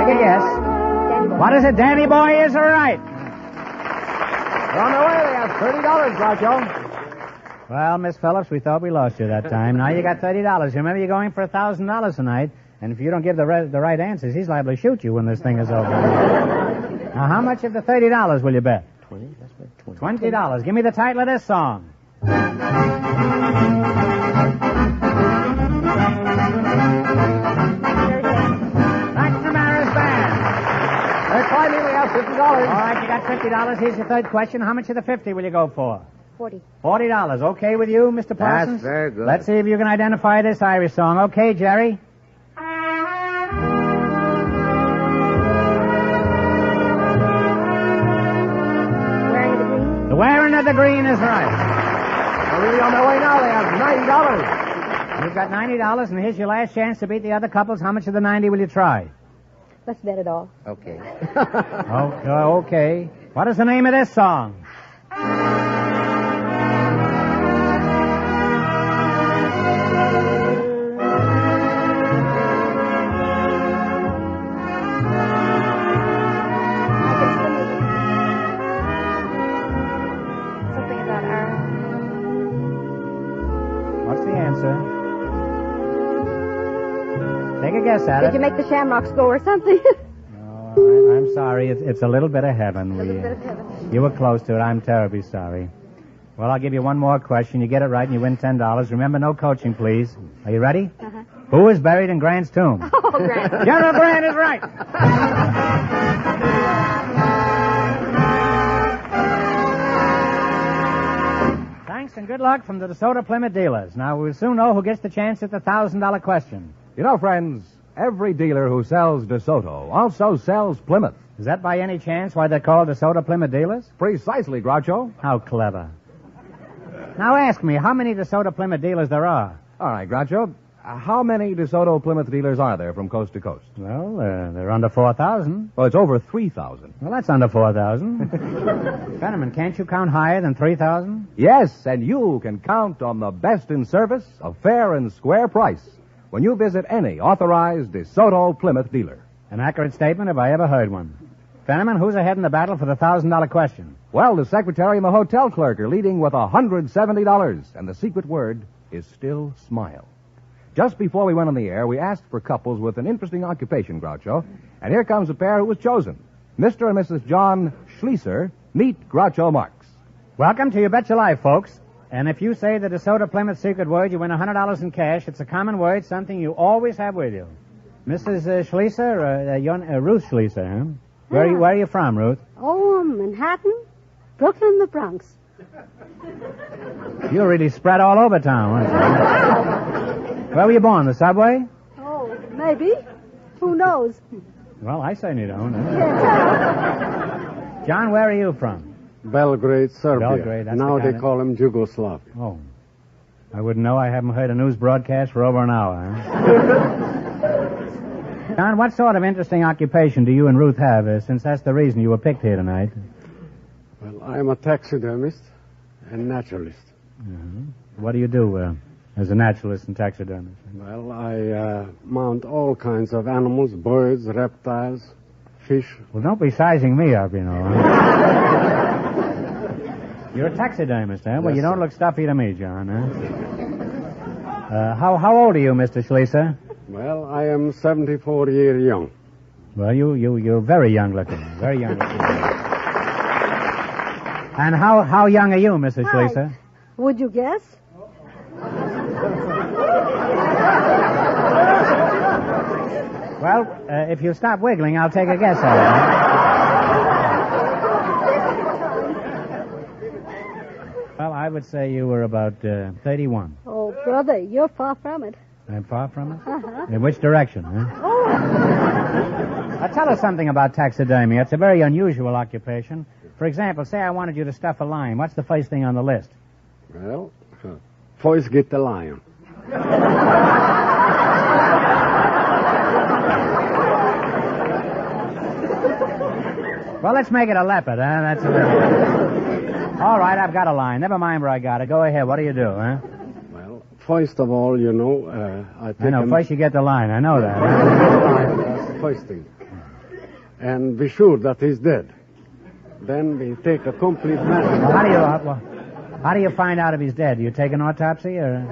a guess. What is it? Danny Boy is right.
On the way, they have $30, Groucho.
Well, Miss Phillips, we thought we lost you that time. Now you got $30. Remember, you're going for $1,000 tonight. And if you don't give the right answers, he's liable to shoot you when this thing is over. Now, how much of the $30 will you bet?
20. That's right.
$20. Give me the title of this song. McNamara's Band.
Finally, we have $50.
All right, you got $50. Here's your third question. How much of the 50 will you go for?
$40.
$40. Okay with you, Mr. Parsons?
That's very good.
Let's see if you can identify this Irish song. Okay, Jerry? The Wearing of the Green is right.
They're really on their way now. They have $90.
You've got $90, and here's your last chance to beat the other couples. How much of the 90 will you try?
Let's bet it all.
Okay.
Okay. What is the name of this song?
Something about our...
What's the answer? Take a guess at it.
Did you make the Shamrocks go or something?
Oh, I'm sorry. It's a little bit of heaven.
A little bit of heaven.
You were close to it. I'm terribly sorry. Well, I'll give you one more question. You get it right and you win $10. Remember, no coaching, please. Are you ready?
Uh-huh.
Who is buried in Grant's tomb?
Oh, Grant.
General Grant is right. Thanks and good luck from the DeSoto Plymouth dealers. Now, we'll soon know who gets the chance at the $1,000 question.
You know, friends, every dealer who sells DeSoto also sells Plymouth.
Is that by any chance why they're called DeSoto Plymouth dealers?
Precisely, Groucho.
How clever. Now ask me, how many DeSoto Plymouth dealers there are?
All right, Groucho. How many DeSoto Plymouth dealers are there from coast to coast?
Well, they're under 4,000.
Well, it's over 3,000.
Well, that's under 4,000. Fenneman, can't you count higher than 3,000?
Yes, and you can count on the best in service, a fair and square price, when you visit any authorized DeSoto Plymouth dealer.
An accurate statement if I ever heard one. Fenneman, who's ahead in the battle for the $1,000 question?
Well, the secretary and the hotel clerk are leading with $170, and the secret word is still smile. Just before we went on the air, we asked for couples with an interesting occupation, Groucho, and here comes a pair who was chosen. Mr. and Mrs. John Schlieser, meet Groucho Marx.
Welcome to You Bet Your Life, folks. And if you say the DeSoto Plymouth secret word, you win $100 in cash. It's a common word, something you always have with you. Mrs. Schlieser, Ruth Schlieser, huh? Where are you from, Ruth?
Oh, Manhattan, Brooklyn, the Bronx.
You're really spread all over town, aren't you? Where were you born, the subway?
Oh, maybe. Who knows?
Well, I certainly don't. Huh?
Can't tell.
John, where are you from?
Belgrade, Serbia.
Belgrade, that's
now
the
they
kind
call him Yugoslavia.
Oh. I wouldn't know. I haven't heard a news broadcast for over an hour. Huh? John, what sort of interesting occupation do you and Ruth have, since that's the reason you were picked here tonight?
Well, I'm a taxidermist and naturalist.
What do you do as a naturalist and taxidermist?
Well, I mount all kinds of animals, birds, reptiles, fish.
Well, don't be sizing me up, you know. You're a taxidermist, huh? Well,
Yes,
you don't
sir.
look stuffy to me, John, huh? How old are you, Mr. Schlieser?
Well, I am 74 years young.
Well, you're very young looking. Very young looking. And how young are you, Mrs.
Hi.
Schlieser?
Would you guess?
Well, if you stop wiggling, I'll take a guess at it. Well, I would say you were about 31.
Oh, brother, you're far from it.
I'm far from it?
Uh-huh.
In which direction, huh?
Oh.
Now, tell us something about taxidermy. It's a very unusual occupation. For example, say I wanted you to stuff a lion. What's the first thing on the list?
Well, first get the lion.
Well, let's make it a leopard, huh? That's a leopard. All right, I've got a lion. Never mind where I got it. Go ahead. What do you do, huh?
Well, first of all, you know, I
know. First you get the lion. I know that.
That's the first thing. And be sure that he's dead. Then we take a complete measure.
Well, how do you find out if he's dead? Do you take an autopsy or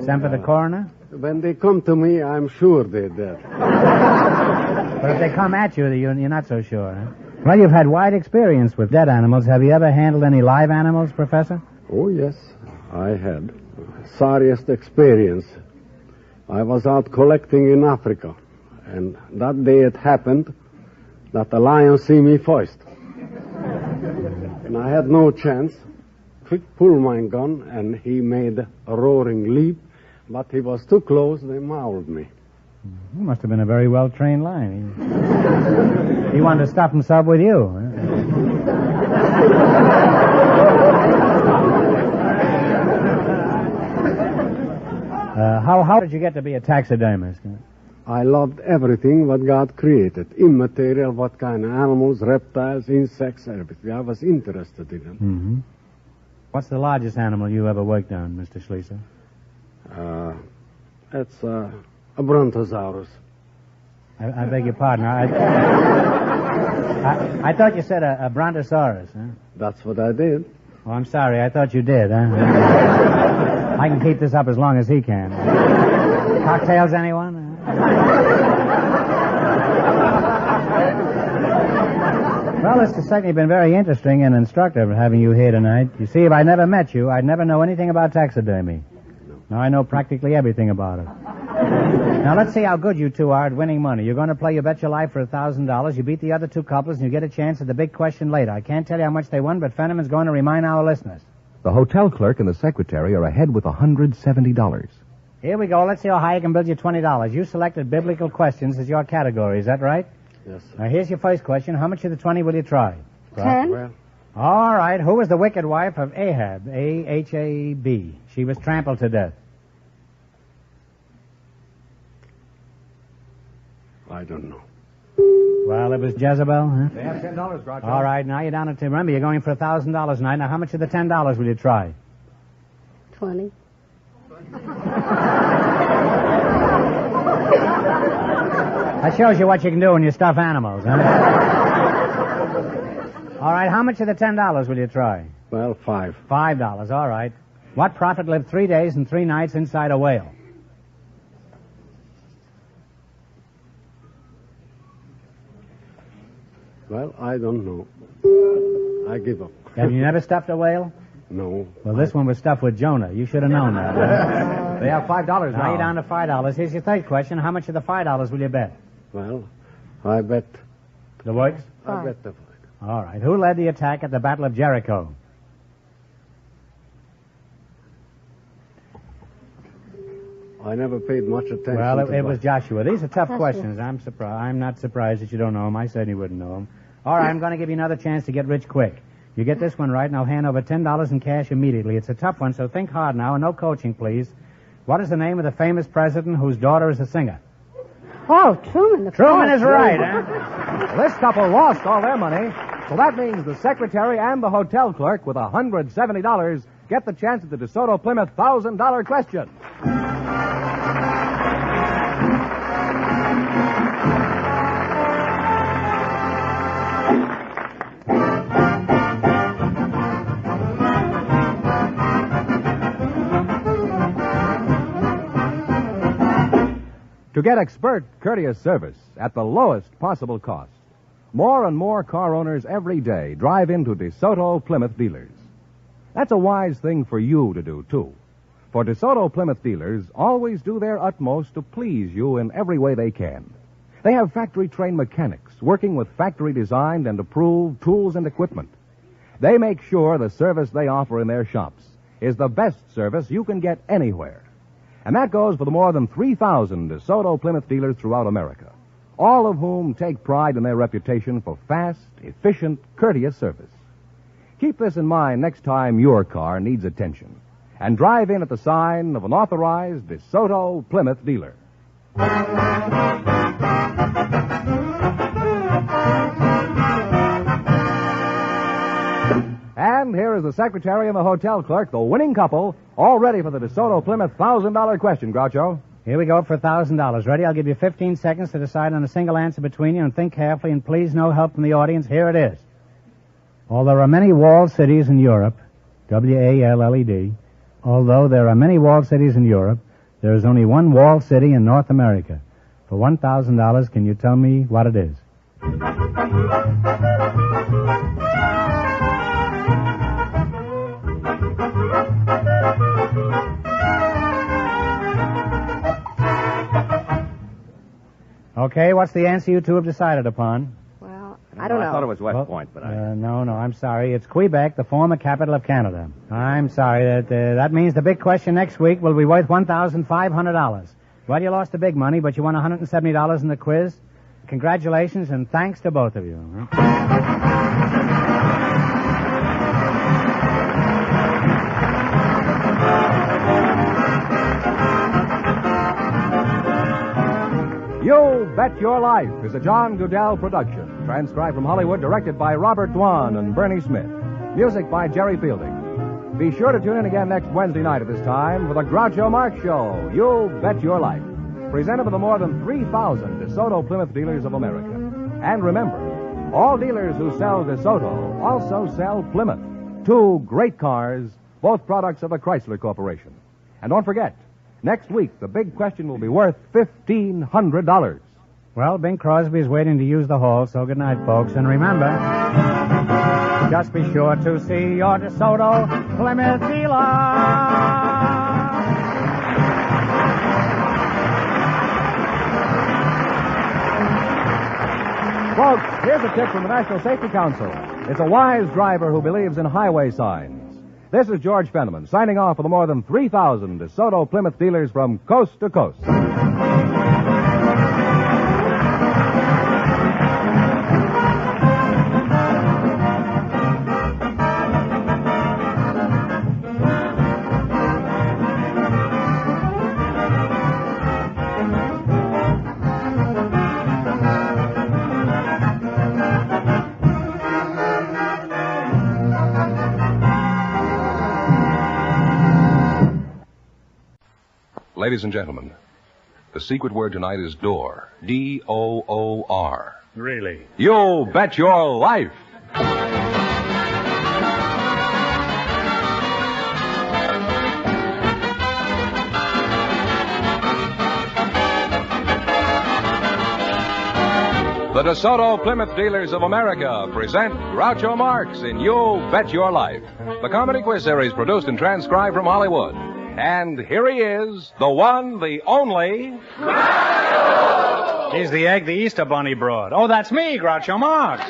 send for the coroner?
When they come to me, I'm sure they're dead.
But if they come at you, you're not so sure, huh? Well, you've had wide experience with dead animals. Have you ever handled any live animals, Professor?
Oh, yes, I had. Sorriest experience. I was out collecting in Africa, and that day it happened that the lion see me first. And I had no chance. Quick pull my gun, and he made a roaring leap, but he was too close, they mauled me.
He must have been a very well-trained lion. He wanted to stuff himself with you. Huh? How did you get to be a taxidermist?
I loved everything what God created. Immaterial, what kind of animals, reptiles, insects, everything. I was interested in them.
Mm-hmm. What's the largest animal you ever worked on, Mr. Schlieser?
It's a brontosaurus.
I beg your pardon. I thought you said a brontosaurus, huh?
That's what I did.
Oh, I'm sorry. I thought you did, huh? I can keep this up as long as he can. Cocktails, anyone? Well, this has certainly been very interesting and instructive having you here tonight. You see, if I never met you, I'd never know anything about taxidermy. Now I know practically everything about it. Now, let's see how good you two are at winning money. You're going to play You Bet Your Life for $1,000. You beat the other two couples, and you get a chance at the big question later. I can't tell you how much they won, but Fenneman's going to remind our listeners.
The hotel clerk and the secretary are ahead with $170.
Here we go. Let's see how high I can build you $20. You selected biblical questions as your category. Is that right?
Yes.
Now, here's your first question. How much of the 20 will you try?
10.
Well,
All right. Who was the wicked wife of Ahab? A-H-A-B. She was trampled to death.
I don't know.
Well, it was Jezebel, huh?
They have $10, Groucho.
All right. Now you're down to 10. Remember, you're going for $1,000 tonight. Now, how much of the $10 will you try?
20.
That shows you what you can do when you stuff animals, huh? All right, how much of the $10 will you try?
Well, 5.
$5, all right. What prophet lived 3 days and 3 nights inside a whale?
Well, I don't know. I give up.
Have you never stuffed a whale?
No.
Well, this one was stuffed with Jonah. You should have known that.
They have $5
Now
now.
you're down to $5. Here's your third question. How much of the $5 will you bet?
Well, I bet.
The what?
I bet the 5.
All right. Who led the attack at the Battle of Jericho?
I never paid much attention
Well,
to
it was
that.
Joshua. These are tough
Joshua.
questions. I'm not surprised that you don't know them. I certainly wouldn't know them. All right, I'm going to give you another chance to get rich quick. You get this one right, and I'll hand over $10 in cash immediately. It's a tough one, so think hard now, and no coaching, please. What is the name of the famous president whose daughter is a singer?
Oh, Truman. of
Truman
course.
is right, huh?
This couple lost all their money, so that means the secretary and the hotel clerk with $170 get the chance at the DeSoto Plymouth $1,000 question. To get expert, courteous service at the lowest possible cost, more and more car owners every day drive into DeSoto Plymouth dealers. That's a wise thing for you to do, too. For DeSoto Plymouth dealers always do their utmost to please you in every way they can. They have factory-trained mechanics working with factory-designed and approved tools and equipment. They make sure the service they offer in their shops is the best service you can get anywhere. And that goes for the more than 3,000 DeSoto Plymouth dealers throughout America, all of whom take pride in their reputation for fast, efficient, courteous service. Keep this in mind next time your car needs attention, and drive in at the sign of an authorized DeSoto Plymouth dealer. And here is the secretary and the hotel clerk, the winning couple, all ready for the DeSoto Plymouth $1,000 question, Groucho.
Here we go for $1,000. Ready? I'll give you 15 seconds to decide on a single answer between you, and think carefully, and please no help from the audience. Here it is. Although there are many walled cities in Europe, W-A-L-L-E-D, although there are many walled cities in Europe, there is only one walled city in North America. For $1,000, can you tell me what it is? Okay, what's the answer you two have decided upon?
Well, I don't know.
I thought it was West Point, but
No, I'm sorry. It's Quebec, the former capital of Canada. I'm sorry. That means the big question next week will be worth $1,500. Well, you lost the big money, but you won $170 in the quiz. Congratulations, and thanks to both of you.
You Bet Your Life is a John Goodell production, transcribed from Hollywood, directed by Robert Dwan and Bernie Smith. Music by Jerry Fielding. Be sure to tune in again next Wednesday night at this time for the Groucho Marx Show, You Bet Your Life, presented by the more than 3,000 DeSoto Plymouth dealers of America. And remember, all dealers who sell DeSoto also sell Plymouth, two great cars, both products of the Chrysler Corporation. And don't forget, next week, the big question will be worth $1,500.
Well, Bing Crosby is waiting to use the hall, so good night, folks. And remember, just be sure to see your DeSoto Plymouth dealer.
Folks, here's a tip from the National Safety Council. It's a wise driver who believes in highway signs. This is George Fenneman, signing off for the more than 3,000 DeSoto Plymouth dealers from coast to coast.
Ladies and gentlemen, the secret word tonight is door. D-O-O-R.
Really?
You Bet Your Life. The DeSoto Plymouth Dealers of America present Groucho Marx in You Bet Your Life, the comedy quiz series produced and transcribed from Hollywood. And here he is, the one, the only...
Groucho! He's the egg the Easter Bunny brought. Oh, that's me, Groucho Marx.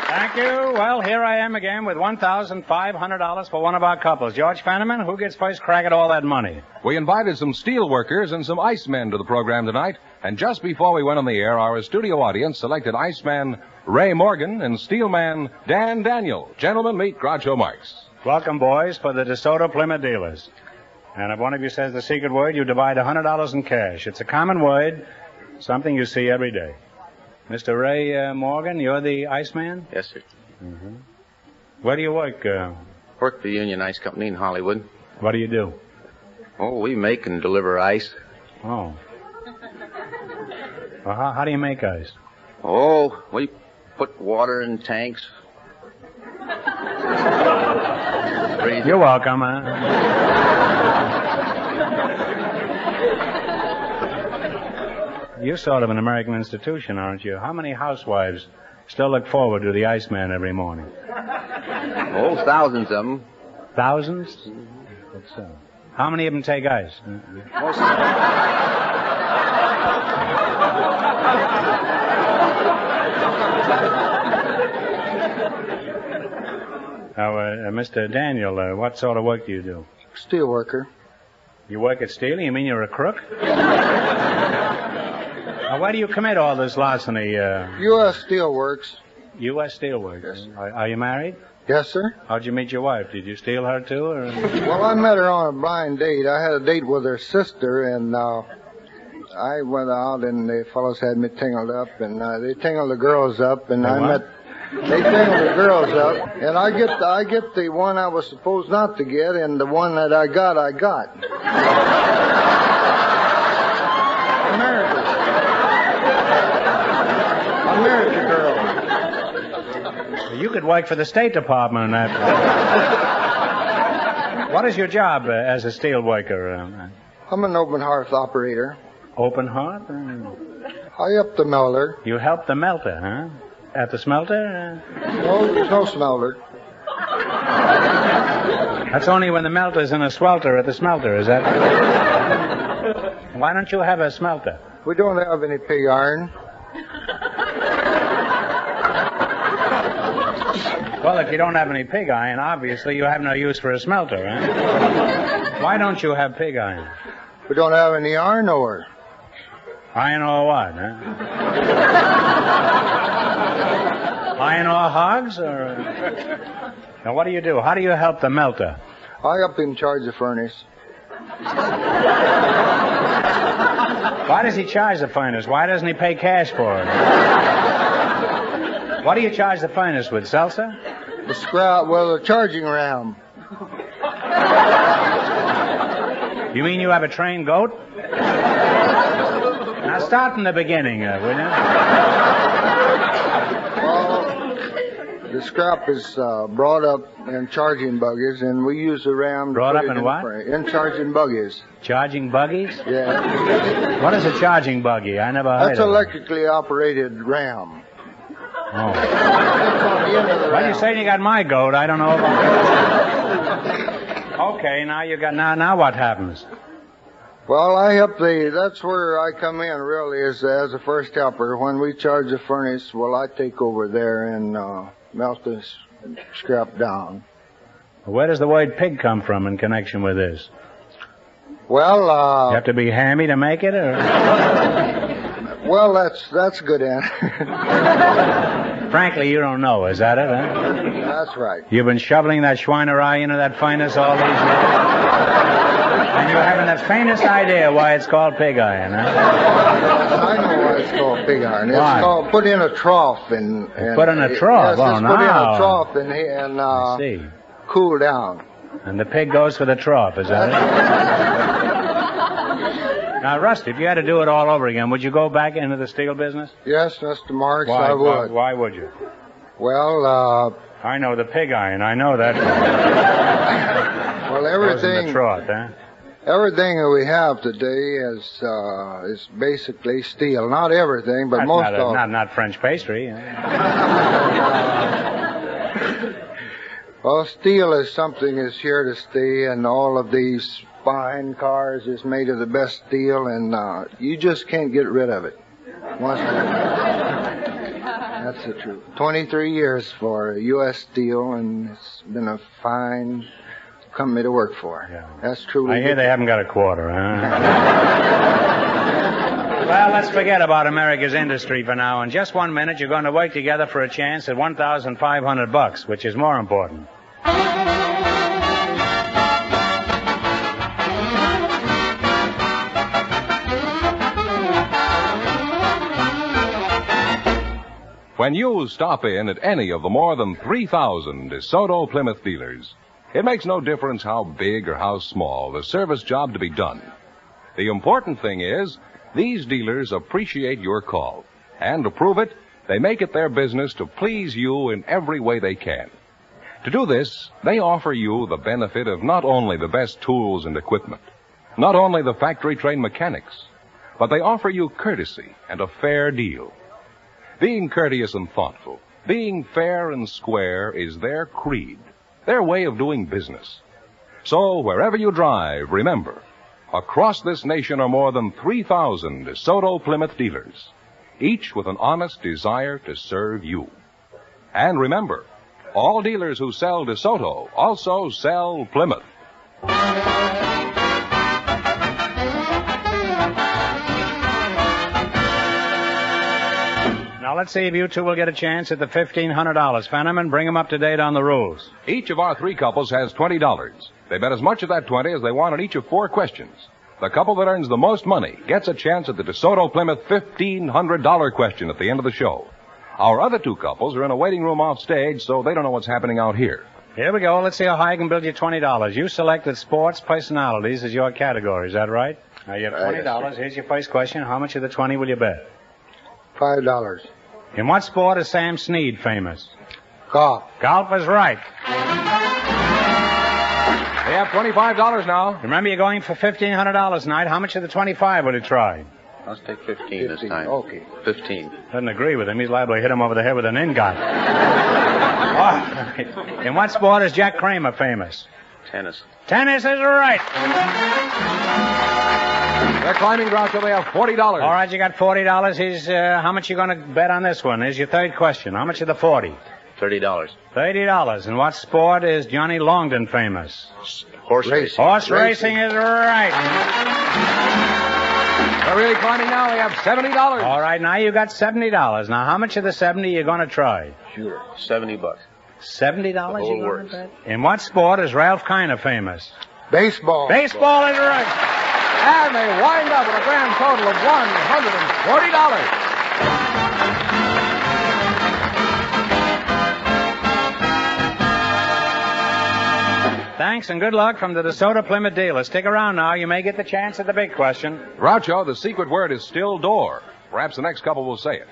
Thank you. Well, here I am again with $1,500 for one of our couples. George Fenneman, who gets first crack at all that money?
We invited some steel workers and some icemen to the program tonight, and just before we went on the air, our studio audience selected Iceman Ray Morgan and Steelman Dan Daniel. Gentlemen, meet Groucho Marx.
Welcome, boys, for the DeSoto Plymouth dealers. And if one of you says the secret word, you divide $100 in cash. It's a common word, something you see every day. Mr. Ray Morgan, you're the Iceman?
Yes, sir.
Mm-hmm. Where do you work?
Work for the Union Ice Company in Hollywood.
What do you do?
Oh, we make and deliver ice.
Oh. Well, how do you make ice?
Oh, we put water in tanks.
You're welcome, You're sort of an American institution, aren't you? How many housewives still look forward to the Iceman every morning?
Oh, thousands of them.
Thousands? That's so. How many of them take ice?
Most
Now, Mr. Daniel, what sort of work do you do?
Steel worker.
You work at steel? You mean you're a crook? Now, why do you commit all this larceny?
U.S. Steel Works.
U.S. Steel Works?
Yes.
Are you married?
Yes, sir.
How'd you meet your wife? Did you steal her, too? Or?
Well, I met her on a blind date. I had a date with her sister, and I went out, and the fellows had me tingled up, and they tingled the girls up, and they tingled the girls up, and I get the one I was supposed not to get, and the one that I got. I married the girl.
You could work for the State Department. What is your job as a steel worker?
I'm an open hearth operator.
Open hearth?
I up the melter.
You help the melter, huh? At the smelter?
No, there's no smelter.
That's only when the melter's in a swelter at the smelter, is that? Why don't you have a smelter?
We don't have any pig iron.
Well, if you don't have any pig iron, obviously you have no use for a smelter, huh? Why don't you have pig iron?
We don't have any iron ore.
Iron ore what, huh? Iron ore hogs, or... Now, what do you do? How do you help the melter?
I up in charge of furnace.
Why does he charge the furnace? Why doesn't he pay cash for it? What do you charge the furnace with, Seltzer?
The charging ram.
You mean you have a trained goat? Now start from the beginning, will you?
Well, the scrap is brought up in charging buggies, and we use the ram.
Brought up in what?
In charging buggies.
Charging buggies?
Yeah.
What is a charging buggy? I never heard of it.
That's electrically operated ram.
Oh. Well, you say you got my goat. I don't know about it. Okay, now what happens?
Well, that's where I come in, really, as a first helper. When we charge the furnace, I take over there and melt this scrap down.
Where does the word pig come from in connection with this?
Well,
you have to be hammy to make it, or?
Well, that's a good answer.
Frankly, you don't know, is that it, huh?
That's right.
You've been shoveling that Schweinerei into that furnace all these years? And you haven't the faintest idea why it's called pig iron, huh?
I know why it's called pig iron. It's called put in a trough and
put in a trough.
Yes,
oh,
it's
no.
Put in a trough and
I see.
Cool down.
And the pig goes for the trough, is that it? Now, Rusty, if you had to do it all over again, would you go back into the steel business?
Yes, Mr. Marks, I would.
Why would you?
Well,
I know the pig iron. I know that.
Well, everything.
Goes in the trough, huh?
Everything that we have today is basically steel. Not everything, but most of it.
Not French pastry.
Well, steel is something that's here to stay, and all of these fine cars is made of the best steel, and you just can't get rid of it. That's the truth. 23 years for U.S. Steel, and it's been a fine company to work for.
Yeah.
That's truly.
I hear they haven't got a quarter, huh? Well, let's forget about America's industry for now. In just 1 minute, you're going to work together for a chance at $1,500, which is more important.
When you stop in at any of the more than 3,000 DeSoto Plymouth dealers, it makes no difference how big or how small the service job to be done. The important thing is, these dealers appreciate your call. And to prove it, they make it their business to please you in every way they can. To do this, they offer you the benefit of not only the best tools and equipment, not only the factory-trained mechanics, but they offer you courtesy and a fair deal. Being courteous and thoughtful, being fair and square is their creed, their way of doing business. So wherever you drive, remember, across this nation are more than 3,000 DeSoto Plymouth dealers, each with an honest desire to serve you. And remember, all dealers who sell DeSoto also sell Plymouth.
Now, let's see if you two will get a chance at the $1,500. Fenneman, bring them up to date on the rules.
Each of our three couples has $20. They bet as much of that 20 as they want on each of 4 questions. The couple that earns the most money gets a chance at the DeSoto Plymouth $1,500 question at the end of the show. Our other 2 couples are in a waiting room off stage, so they don't know what's happening out here.
Here we go. Let's see how high I can build you $20. You selected sports personalities as your category. Is that right? Now, you have $20. Here's your first question. How much of the 20 will you bet?
$5.
In what sport is Sam Snead famous?
Golf.
Golf is right.
They have $25 now.
Remember, you're going for $1,500 tonight. How much of the 25 will you try?
Let's take 15 this time.
Okay.
15.
Doesn't agree with him. He's liable to hit him over the head with an ingot. Oh. In what sport is Jack Kramer famous?
Tennis.
Tennis is right.
They're climbing, Groucho. They have $40.
All right, you got $40. Here's how much you going to bet on this one. Here's your third question. How much of the 40?
$30.
$30. In what sport is Johnny Longden famous?
Horse racing.
Horse racing is right.
They're really climbing now. They have $70.
All right, now you got $70. Now, how much of the 70 are you going to try?
Sure. $70.
$70
The whole
you
works.
bet? In what sport is Ralph Kiner famous?
Baseball.
Baseball is right.
And they wind up with a grand total of $140.
Thanks and good luck from the DeSoto Plymouth dealer. Stick around now. You may get the chance at the big question.
Groucho, the secret word is still door. Perhaps the next couple will say it.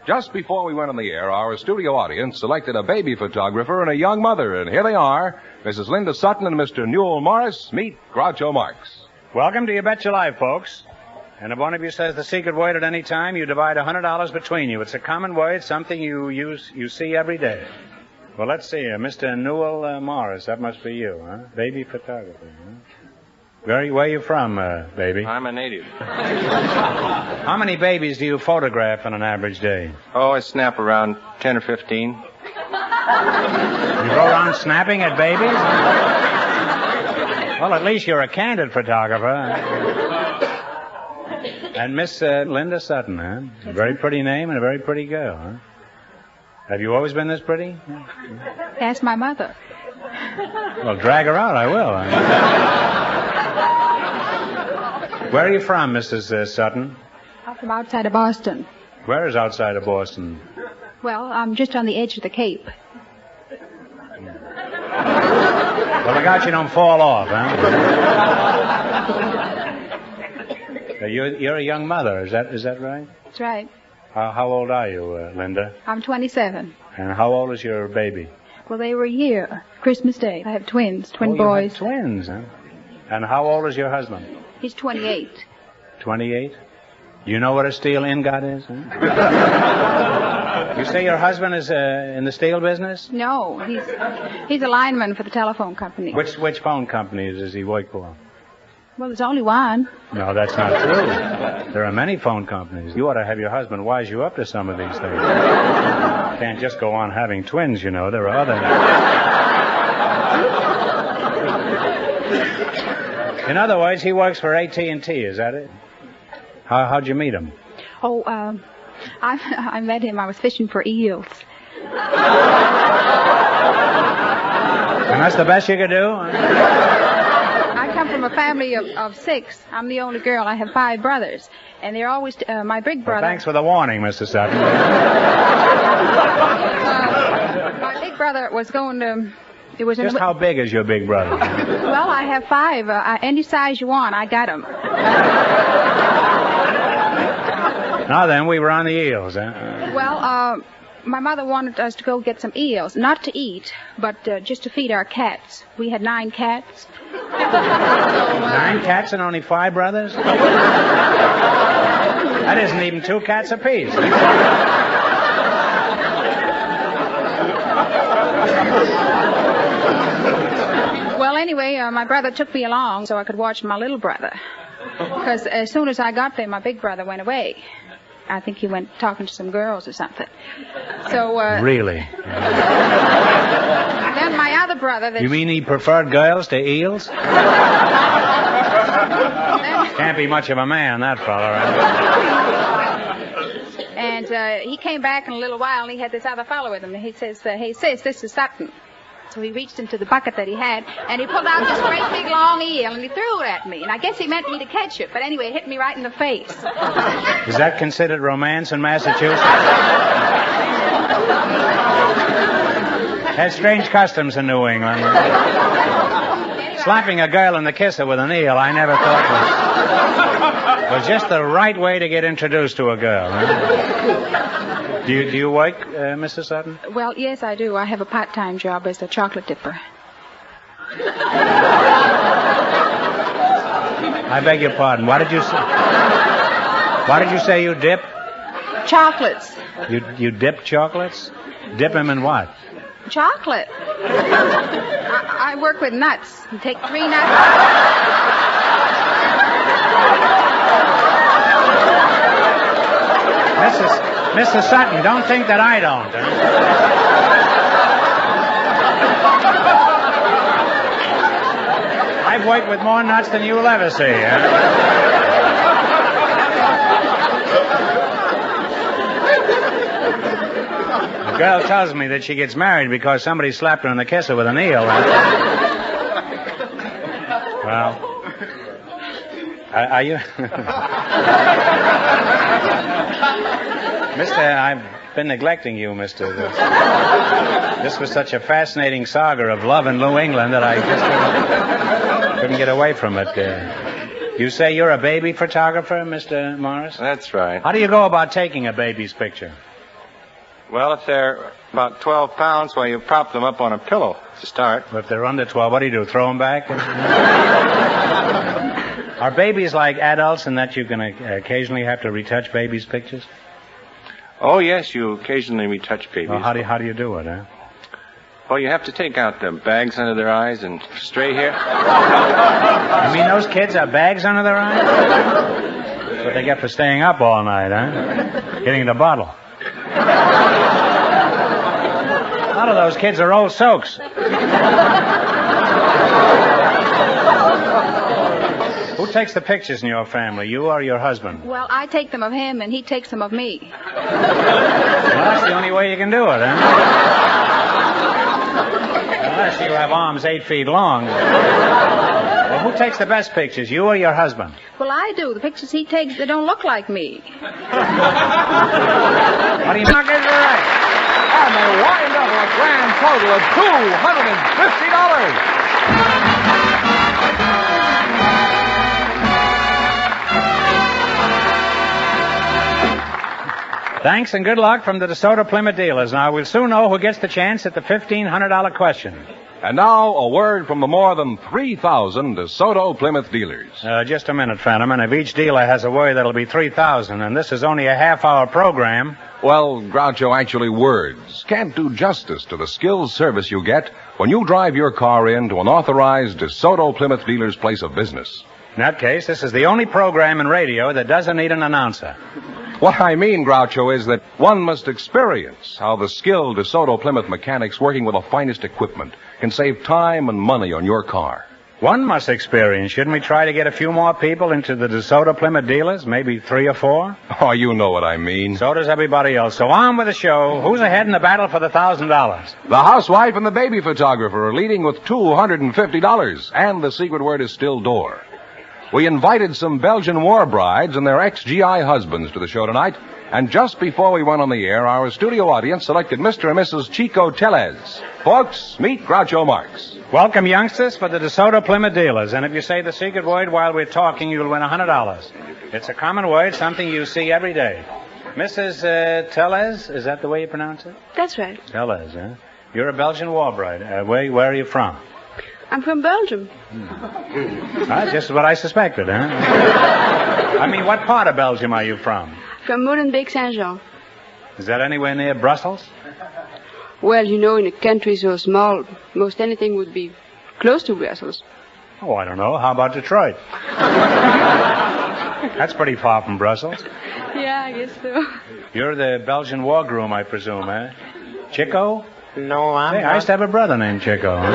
Just before we went on the air, our studio audience selected a baby photographer and a young mother. And here they are, Mrs. Linda Sutton and Mr. Newell Morris. Meet Groucho Marx.
Welcome to You Bet Your Life, folks. And if one of you says the secret word at any time, you divide $100 between you. It's a common word, something you see every day. Well, let's see. Mr. Newell Morris, that must be you, huh? Baby photographer, huh? Where are you from, baby?
I'm a native.
How many babies do you photograph on an average day?
Oh, I snap around 10 or 15.
You go around snapping at babies? Well, at least you're a candid photographer. And Miss Linda Sutton, huh? A very pretty name and a very pretty girl, huh? Have you always been this pretty?
Ask my mother.
Well, drag her out, I will. Where are you from, Mrs. Sutton?
I'm from outside of Boston.
Where is outside of Boston?
Well, I'm just on the edge of the Cape.
Well, look out you don't fall off, huh? You're a young mother, is that right?
That's right.
How old are you, Linda?
I'm 27.
And how old is your baby?
Well, they were here, Christmas Day. I have twins, twin boys.
You have twins, huh? And how old is your husband?
He's 28.
28? You know what a steel ingot is? Huh? You say your husband is in the steel business?
No, he's a lineman for the telephone company.
Which phone company does he work for?
Well, there's only one.
No, that's not true. There are many phone companies. You ought to have your husband wise you up to some of these things. You can't just go on having twins, you know. There are other... In other words, he works for AT&T, is that it? How'd you meet him?
Oh, I met him. I was fishing for eels.
And that's the best you could do?
I come from a family of 6. I'm the only girl. I have 5 brothers. And they're always, my big brother...
Well, thanks for the warning, Mr. Sutton.
My big brother was going to... It was
Just how big is your big brother?
Well, I have 5. Any size you want, I got them.
Now then, we were on the eels, huh?
Well, my mother wanted us to go get some eels, not to eat, but just to feed our cats. We had 9 cats.
9 cats and only 5 brothers? That isn't even 2 cats apiece.
Well, anyway, my brother took me along so I could watch my little brother. Because as soon as I got there, my big brother went away. I think he went talking to some girls or something. So,
Really?
Then my other brother...
You mean he preferred girls to eels? Can't be much of a man, that fella, right?
And he came back in a little while, and he had this other fellow with him. And he says, hey, sis, this is Sutton. So he reached into the bucket that he had, and he pulled out this great big long eel, and he threw it at me. And I guess he meant me to catch it, but anyway, it hit me right in the face.
Is that considered romance in Massachusetts? Has strange customs in New England. Slapping a girl in the kisser with an eel, I never thought was just the right way to get introduced to a girl. Huh? Do you work, Mrs. Sutton?
Well, yes, I do. I have a part-time job as a chocolate dipper.
I beg your pardon. What did you say? What did you say you dip?
Chocolates.
You dip chocolates? Dip them in what?
Chocolate. I work with nuts. You take 3 nuts.
Mrs. Sutton, don't think that I don't. Huh? I've worked with more nuts than you'll ever see. Huh? The girl tells me that she gets married because somebody slapped her in the kisser with an eel. Well, are you... Mister, I've been neglecting you, mister. This was such a fascinating saga of love in New England that I just couldn't get away from it. You say you're a baby photographer, Mr. Morris?
That's right.
How do you go about taking a baby's picture?
Well, if they're about 12 pounds, well, you prop them up on a pillow to start.
Well, if they're under 12, what do? Throw them back? Are babies like adults in that you can occasionally have to retouch babies' pictures?
Oh, yes, you occasionally retouch babies.
Well, how do you do it, huh?
Well, you have to take out the bags under their eyes and stray hair.
You mean those kids have bags under their eyes? That's what they get for staying up all night, huh? Getting the bottle. A lot of those kids are old soaks. Who takes the pictures in your family, you or your husband?
Well, I take them of him, and he takes them of me.
Well, that's the only way you can do it, huh? Unless you have arms 8 feet long. Well, who takes the best pictures, you or your husband?
Well, I do. The pictures he takes, they don't look like me.
What do you mean?
Is right. And they wind up a grand total of $250.
Thanks and good luck from the DeSoto Plymouth dealers. Now, we'll soon know who gets the chance at the $1,500 question.
And now, a word from the more than 3,000 DeSoto Plymouth dealers.
Just a minute, Fenneman. If each dealer has a word, that'll be 3,000, and this is only a half-hour program.
Well, Groucho, actually, words can't do justice to the skilled service you get when you drive your car into an authorized DeSoto Plymouth dealer's place of business.
In that case, this is the only program in radio that doesn't need an announcer.
What I mean, Groucho, is that one must experience how the skilled DeSoto Plymouth mechanics working with the finest equipment can save time and money on your car.
One must experience. Shouldn't we try to get a few more people into the DeSoto Plymouth dealers? Maybe 3 or 4?
Oh, you know what I mean.
So does everybody else. So on with the show. Who's ahead in the battle for the $1,000?
The housewife and the baby photographer are leading with $250, and the secret word is still door. We invited some Belgian war brides and their ex-GI husbands to the show tonight, and just before we went on the air, our studio audience selected Mr. and Mrs. Chico Tellez. Folks, meet Groucho Marx.
Welcome, youngsters, for the DeSoto Plymouth dealers. And if you say the secret word while we're talking, you'll win $100. It's a common word, something you see every day. Mrs. Tellez, is that the way you pronounce it?
That's right.
Tellez, huh? You're a Belgian war bride. Where are you from?
I'm from Belgium.
That's just what I suspected, huh? I mean, what part of Belgium are you from?
From Molenbeek, Saint-Jean.
Is that anywhere near Brussels?
Well, you know, in a country so small, most anything would be close to Brussels.
Oh, I don't know. How about Detroit? That's pretty far from Brussels.
Yeah, I guess so.
You're the Belgian war groom, I presume, eh? Chico?
No, I'm
Hey,
not.
I used to have a brother named Chico. Huh?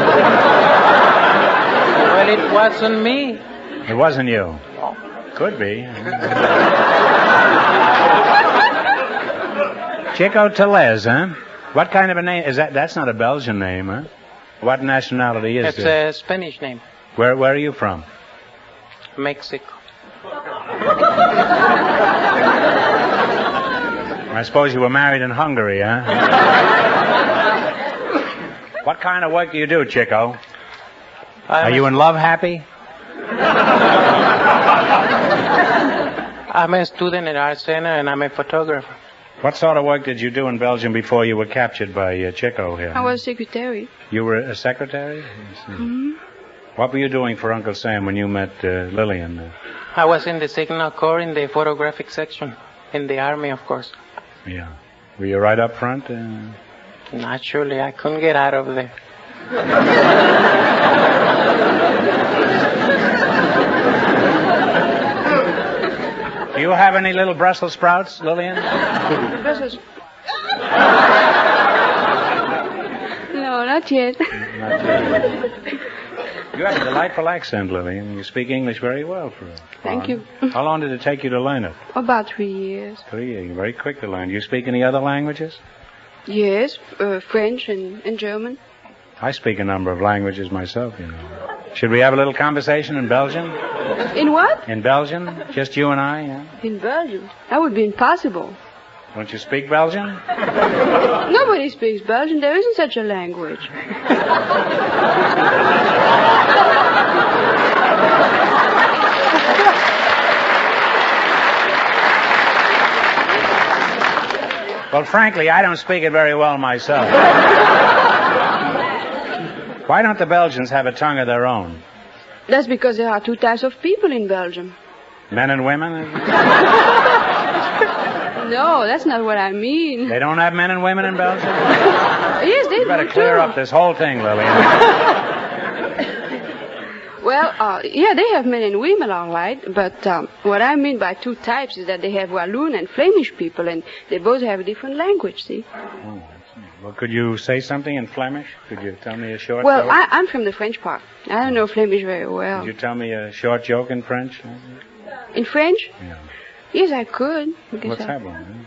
Well, it wasn't me.
It wasn't you. Could be. Chico Telez, huh? What kind of a name is that? That's not a Belgian name, huh? What nationality is
It's
it?
a Spanish name.
Where are you from?
Mexico.
I suppose you were married in Hungary, huh? What kind of work do you do, Chico? Are you in love happy?
I'm a student at Art Center, and I'm a photographer.
What sort of work did you do in Belgium before you were captured by Chico here?
I was secretary.
You were a secretary?
Mm-hmm.
What were you doing for Uncle Sam when you met Lillian?
I was in the Signal Corps in the photographic section. In the Army, of course.
Yeah. Were you right up front?
Naturally, I couldn't get out of there.
Do you have any little Brussels sprouts, Lillian?
Brussels. No, not yet.
You have a delightful accent, Lillian. You speak English very well for a
Thank you.
How long did it take you to learn it?
About 3 years.
3 years. You're very quick to learn. Do you speak any other languages?
Yes, French and German.
I speak a number of languages myself, you know. Should we have a little conversation in Belgian?
In what?
In Belgian? Just you and I, yeah?
In Belgium. That would be impossible.
Don't you speak Belgian?
Nobody speaks Belgian. There isn't such a language.
Well, frankly, I don't speak it very well myself. Why don't the Belgians have a tongue of their own?
That's because there are 2 types of people in Belgium.
Men and women?
No, that's not what I mean.
They don't have men and women in Belgium?
Yes, they do.
You better clear up this whole thing, Lillian.
Well, yeah, they have men and women, all right. But what I mean by 2 types is that they have Walloon and Flemish people, and they both have a different language, see?
Oh, well, could you say something in Flemish? Could you tell me a short
Well,
joke?
I'm from the French part. I don't know Flemish very well.
Could you tell me a short joke in French?
In French?
Yeah.
Yes, I could.
Let's have one.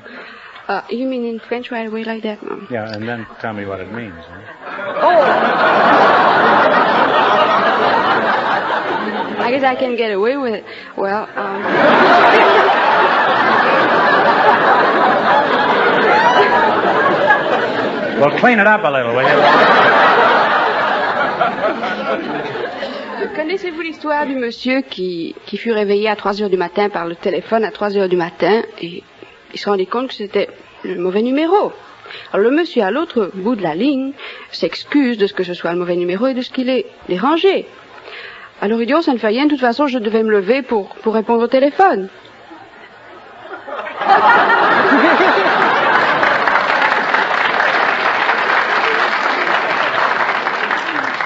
You mean in French right away like that, Mom?
Yeah, and then tell me what it means. Huh?
I guess I can get away with it. Well,
Well, clean it up a little, will you?
Connaissez-vous l'histoire du monsieur qui fut réveillé à 3 heures du matin par le téléphone à 3 heures du matin et il se rendit compte que c'était le mauvais numéro. Alors le monsieur à l'autre bout de la ligne s'excuse de ce que ce soit le mauvais numéro et de ce qu'il est dérangé. Alors il dit, oh, ça ne fait rien, de toute façon je devais me lever pour répondre au téléphone.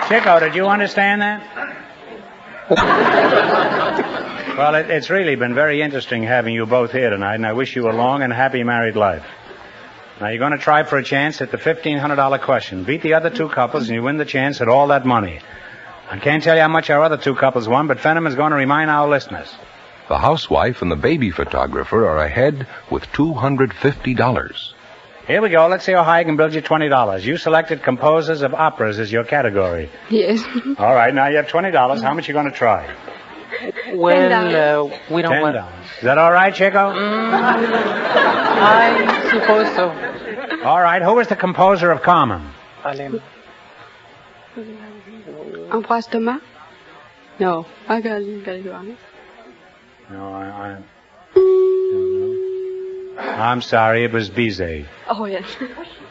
Chico, did you understand that? Well, it's really been very interesting having you both here tonight, and I wish you a long and happy married life. Now, you're going to try for a chance at the $1,500 question. Beat the other 2 couples, and you win the chance at all that money. I can't tell you how much our other 2 couples won, but Fenham is going to remind our listeners.
The housewife and the baby photographer are ahead with $250.
Here we go. Let's see how high I can build you $20. You selected composers of operas as your category.
Yes.
All right, now you have $20. How much are you going to try?
Well, we don't want...
$10. Is that all right, Chico?
I suppose so.
All right, who was the composer of Carmen?
Ambroise Thomas? No, I got it wrong.
No, I'm sorry, it was Bizet.
Oh, yes.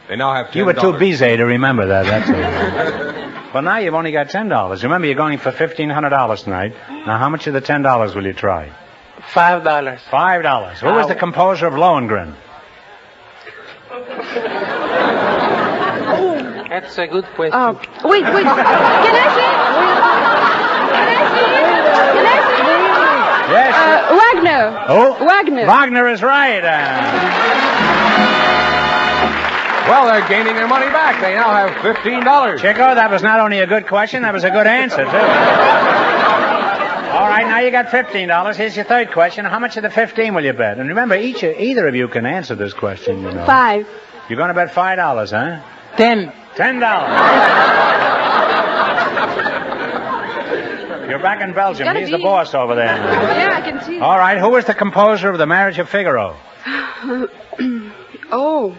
They now have $10.
You were too Bizet to remember that, that's all. Well, now you've only got $10. Remember, you're going for $1,500 tonight. Now, how much of the $10 will you try?
$5.
$5. Who was the composer of Lohengrin?
That's a good question.
Wait. Can I see?
Yes.
Wagner.
Oh.
Wagner.
Wagner is right.
Well, they're gaining their money back. They now have $15.
Chico, that was not only a good question, that was a good answer, too. All right, now you got $15. Here's your third question. How much of the 15 will you bet? And remember, either of you can answer this question, you know.
5.
You're going to bet $5, huh?
10.
$10. You're back in Belgium. He's the boss over there.
Yeah, I can see.
All right, who was the composer of The Marriage of Figaro?
Oh.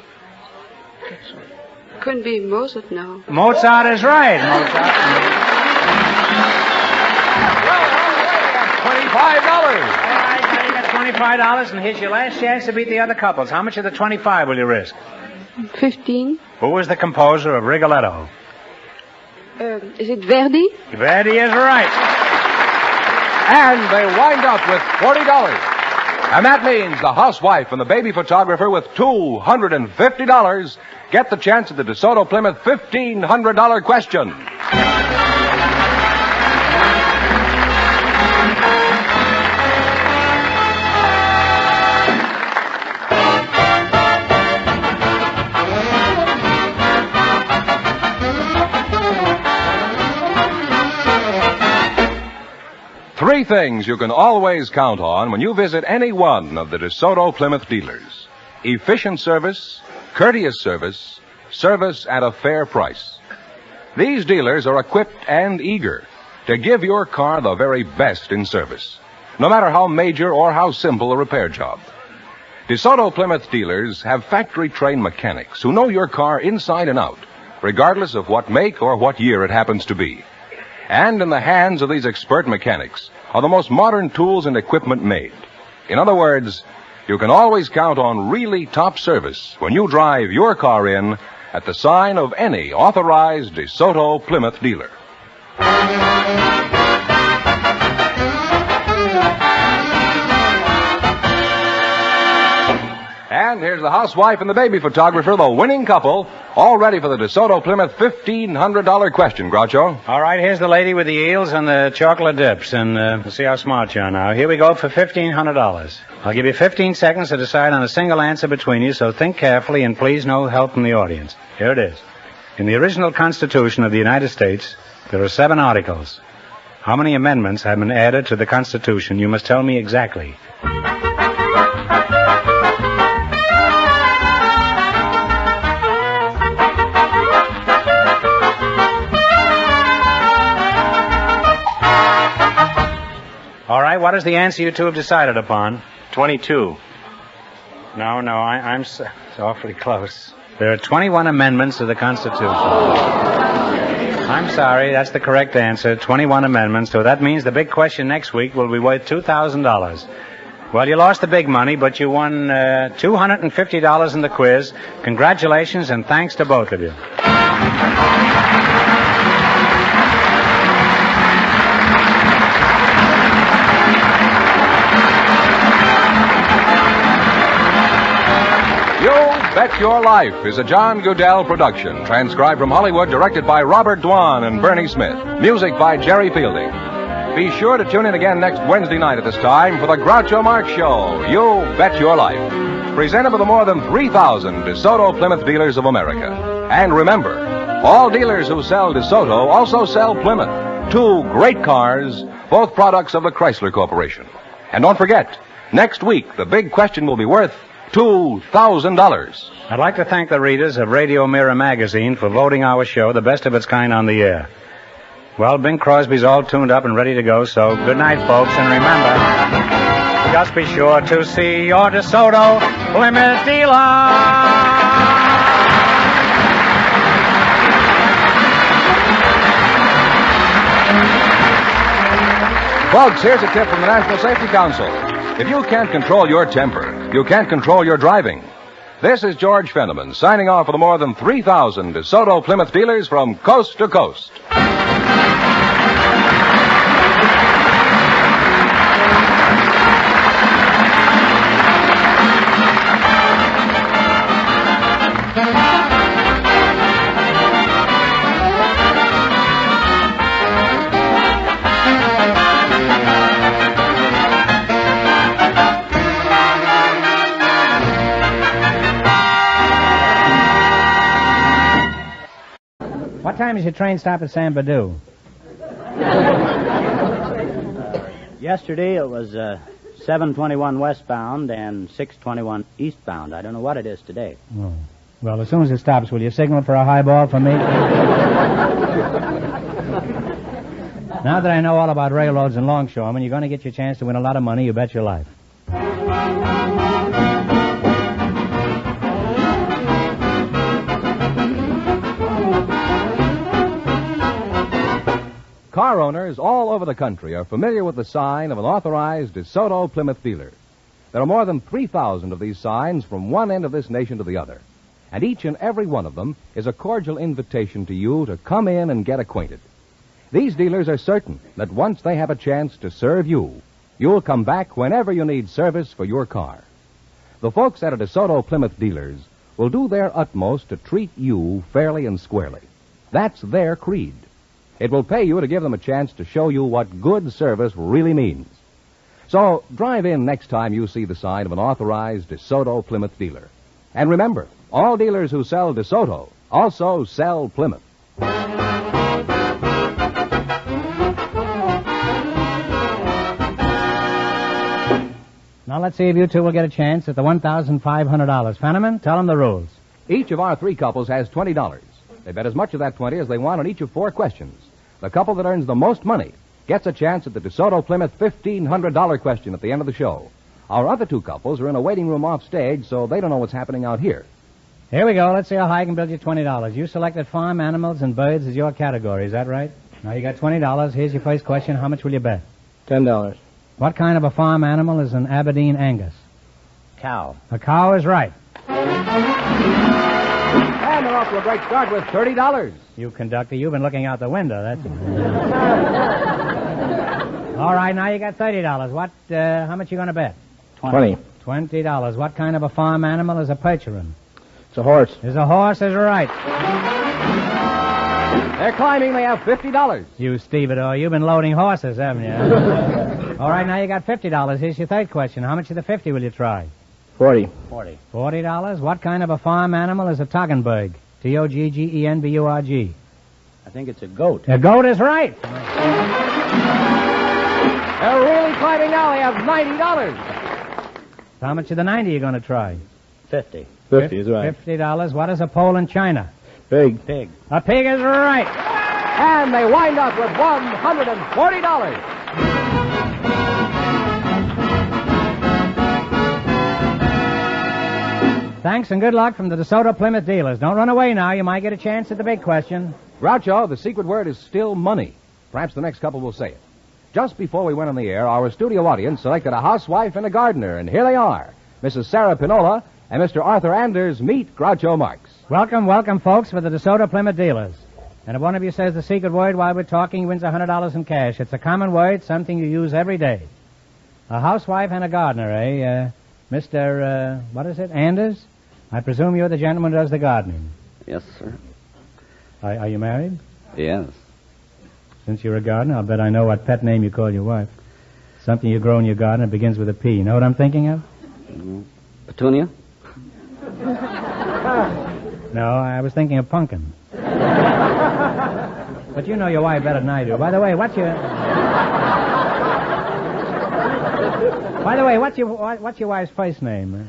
Couldn't be Mozart, no.
Mozart is right. Mozart.
$25.
All right, now you got $25, and here's your last chance to beat the other couples. How much of the 25 will you risk?
15.
Who was the composer of Rigoletto?
Is it Verdi?
Verdi is right.
And they wind up with $40. And that means the housewife and the baby photographer with $250 get the chance at the DeSoto Plymouth $1,500 question. 3 things you can always count on when you visit any one of the DeSoto Plymouth dealers. Efficient service, courteous service, service at a fair price. These dealers are equipped and eager to give your car the very best in service, no matter how major or how simple a repair job. DeSoto Plymouth dealers have factory-trained mechanics who know your car inside and out, regardless of what make or what year it happens to be. And in the hands of these expert mechanics are the most modern tools and equipment made. In other words, you can always count on really top service when you drive your car in at the sign of any authorized DeSoto Plymouth dealer. And here's the housewife and the baby photographer, the winning couple, all ready for the DeSoto Plymouth $1,500 question, Groucho.
All right, here's the lady with the eels and the chocolate dips, and we'll see how smart you are now. Here we go for $1,500. I'll give you 15 seconds to decide on a single answer between you, so think carefully and please no help from the audience. Here it is. In the original Constitution of the United States, there are 7 articles. How many amendments have been added to the Constitution? You must tell me exactly. All right, what is the answer you two have decided upon?
22.
No, I'm so awfully close. There are 21 amendments to the Constitution. I'm sorry, that's the correct answer, 21 amendments. So that means the big question next week will be worth $2,000. Well, you lost the big money, but you won $250 in the quiz. Congratulations and thanks to both of you.
Bet Your Life is a John Goodell production, transcribed from Hollywood, directed by Robert Dwan and Bernie Smith. Music by Jerry Fielding. Be sure to tune in again next Wednesday night at this time for the Groucho Marx Show, You Bet Your Life. Presented by the more than 3,000 DeSoto Plymouth dealers of America. And remember, all dealers who sell DeSoto also sell Plymouth. 2 great cars, both products of the Chrysler Corporation. And don't forget, next week the big question will be worth $2,000.
I'd like to thank the readers of Radio Mirror magazine for voting our show the best of its kind on the air. Well, Bing Crosby's all tuned up and ready to go, so good night, folks, and remember, just be sure to see your DeSoto Plymouth dealer.
Folks, here's a tip from the National Safety Council. If you can't control your temper, you can't control your driving. This is George Fenneman signing off for the more than 3,000 DeSoto Plymouth dealers from coast to coast.
time does your train stop at San Badu?
Yesterday it was 7:21 westbound and 6:21 eastbound. I don't know what it is today.
Oh. Well, as soon as it stops, will you signal for a highball for me? Now that I know all about railroads and longshoremen, you're going to get your chance to win a lot of money, you bet your life.
Car owners all over the country are familiar with the sign of an authorized DeSoto Plymouth dealer. There are more than 3,000 of these signs from one end of this nation to the other. And each and every one of them is a cordial invitation to you to come in and get acquainted. These dealers are certain that once they have a chance to serve you, you'll come back whenever you need service for your car. The folks at a DeSoto Plymouth dealers will do their utmost to treat you fairly and squarely. That's their creed. It will pay you to give them a chance to show you what good service really means. So drive in next time you see the sign of an authorized DeSoto Plymouth dealer. And remember, all dealers who sell DeSoto also sell Plymouth.
Now let's see if you two will get a chance at the $1,500. Fenneman, tell them the rules.
Each of our three couples has $20. They bet as much of that 20 as they want on each of 4 questions. The couple that earns the most money gets a chance at the DeSoto Plymouth $1,500 question at the end of the show. Our other 2 couples are in a waiting room off stage, so they don't know what's happening out here.
Here we go. Let's see how high I can build you $20. You selected farm animals and birds as your category. Is that right? Now you got $20. Here's your first question. How much will you bet?
$10.
What kind of a farm animal is an Aberdeen Angus?
Cow.
A cow is right.
And they're off to a great start with $30.
You conductor, you've been looking out the window. That's it. All right, now you got $30. How much you going to bet?
$20.
$20. What kind of a farm animal is a percheron?
It's a horse.
Is a horse is right.
They're climbing. They have $50.
You stevedore, you've been loading horses, haven't you? All right, now you got $50. Here's your third question. How much of the 50 will you try?
$40.
$40. What kind of a farm animal is a Toggenburg? Toggenburg.
I think it's a goat.
A goat is right.
They're really climbing now. They have $90.
How much of the 90 are you going to try?
50.
50 is right. $50. What is a pole in China?
Pig.
A pig is right.
And they wind up with $140.
Thanks and good luck from the DeSoto Plymouth dealers. Don't run away now. You might get a chance at the big question.
Groucho, the secret word is still money. Perhaps the next couple will say it. Just before we went on the air, our studio audience selected a housewife and a gardener, and here they are. Mrs. Sarah Pinola and Mr. Arthur Anders meet Groucho Marx.
Welcome, folks, for the DeSoto Plymouth dealers. And if one of you says the secret word while we're talking, he wins $100 in cash. It's a common word, something you use every day. A housewife and a gardener, eh? Mr. What is it, Anders? I presume you're the gentleman who does the gardening.
Yes, sir.
Are you married?
Yes.
Since you're a gardener, I'll bet I know what pet name you call your wife. Something you grow in your garden that begins with a P. You know what I'm thinking of?
Petunia?
No, I was thinking of pumpkin. But you know your wife better than I do. By the way, what's your wife's first name?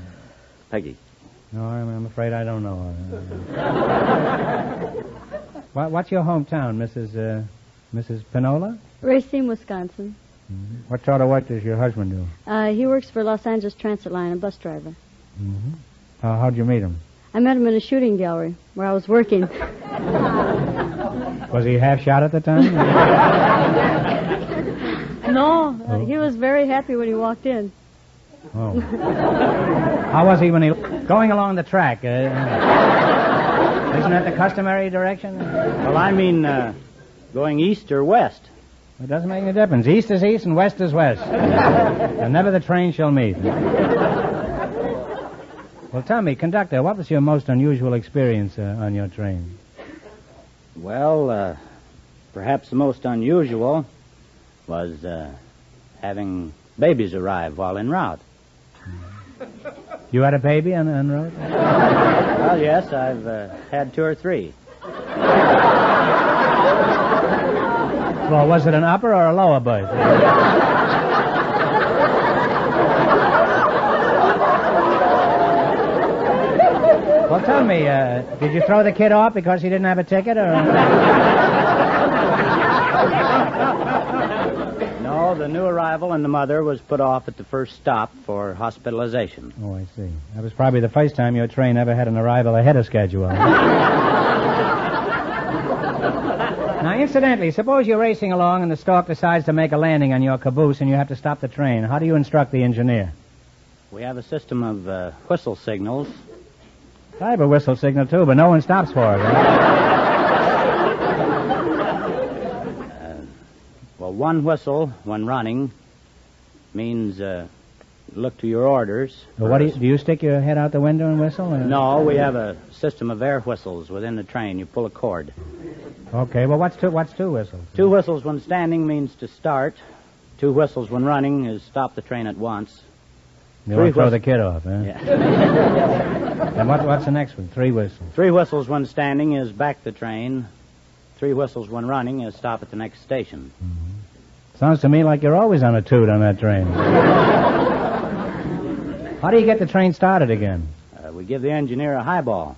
Peggy.
No, I'm afraid I don't know. What's your hometown, Mrs. Pinola?
Racine, Wisconsin.
Mm-hmm. What sort of work does your husband do?
He works for Los Angeles Transit Line, a bus driver.
Mm-hmm. How'd you meet him?
I met him in a shooting gallery where I was working.
Was he half shot at the time?
No, he was very happy when he walked in.
Oh. How was he when he... Going along the track, isn't that the customary direction?
Well, I mean, going east or west.
It doesn't make any difference. East is east and west is west. And never the train shall meet. Well, tell me, conductor, what was your most unusual experience on your train?
Well, perhaps the most unusual was having babies arrive while en route.
You had a baby en route?
Well, yes, I've had 2 or 3.
Well, was it an upper or a lower berth? Well, tell me, did you throw the kid off because he didn't have a ticket, or...?
No, the new arrival and the mother was put off at the first stop for hospitalization.
Oh, I see. That was probably the first time your train ever had an arrival ahead of schedule. Now, incidentally, suppose you're racing along and the stork decides to make a landing on your caboose and you have to stop the train. How do you instruct the engineer?
We have a system of whistle signals.
I have a whistle signal, too, but no one stops for it.
Well, one whistle, when running, means look to your orders.
Well, what do you stick your head out the window and whistle? Or?
No, we have a system of air whistles within the train. You pull a cord.
Okay, well, what's two whistles?
Two whistles when standing means to start. Two whistles when running is stop the train at once.
You want to throw the kid off, huh?
Yeah.
And what's the next one? Three whistles.
Three whistles when standing is back the train. Three whistles when running is stop at the next station.
Mm-hmm. Sounds to me like you're always on a toot on that train. How do you get the train started again?
We give the engineer a highball.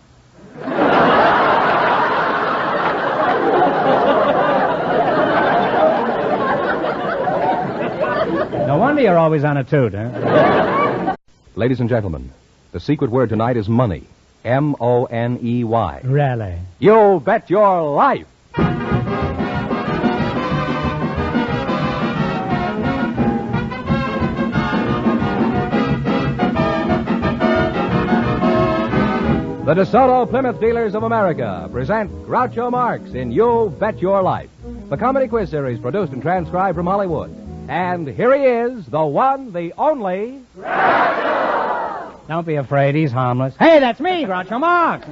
No wonder you're always on a toot, huh?
Ladies and gentlemen, the secret word tonight is money. M-O-N-E-Y.
Really?
You bet your life! The DeSoto Plymouth Dealers of America present Groucho Marx in You Bet Your Life, the comedy quiz series produced and transcribed from Hollywood. And here he is, the one, the only... Groucho!
Don't be afraid, he's harmless. Hey, that's me, Groucho Marx!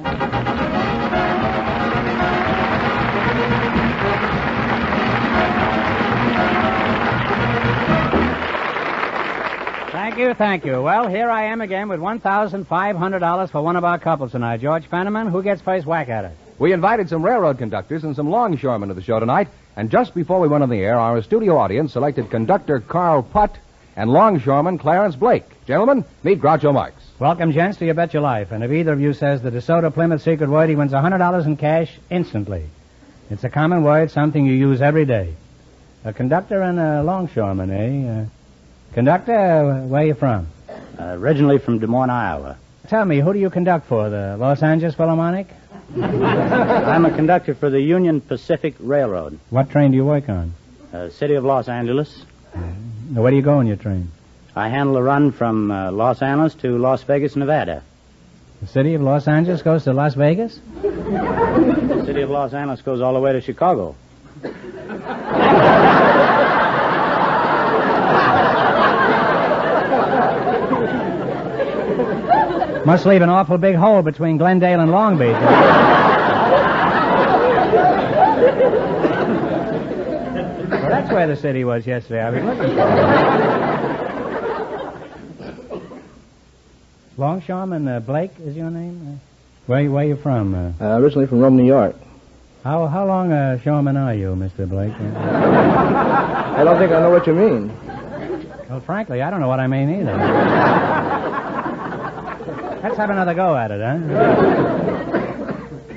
Thank you. Well, here I am again with $1,500 for one of our couples tonight. George Fenneman, who gets first whack at it?
We invited some railroad conductors and some longshoremen to the show tonight, and just before we went on the air, our studio audience selected conductor Carl Putt and longshoreman Clarence Blake. Gentlemen, meet Groucho Marx.
Welcome, gents, to You Bet Your Life. And if either of you says the DeSoto Plymouth secret word, he wins $100 in cash instantly. It's a common word, something you use every day. A conductor and a longshoreman, eh? Conductor, where are you from?
Originally from Des Moines, Iowa.
Tell me, who do you conduct for, the Los Angeles Philharmonic?
I'm a conductor for the Union Pacific Railroad.
What train do you work on?
City of Los Angeles.
Now, where do you go on your train?
I handle a run from Los Angeles to Las Vegas, Nevada.
The city of Los Angeles goes to Las Vegas?
The city of Los Angeles goes all the way to Chicago.
Must leave an awful big hole between Glendale and Long Beach. Well, that's where the city was yesterday. I was looking for it. Longshoreman Blake is your name? Where are you from?
Originally from Rome, New York.
How long a shoreman are you, Mr. Blake?
I don't think I know what you mean.
Well, frankly, I don't know what I mean either. Let's have another go at it, huh?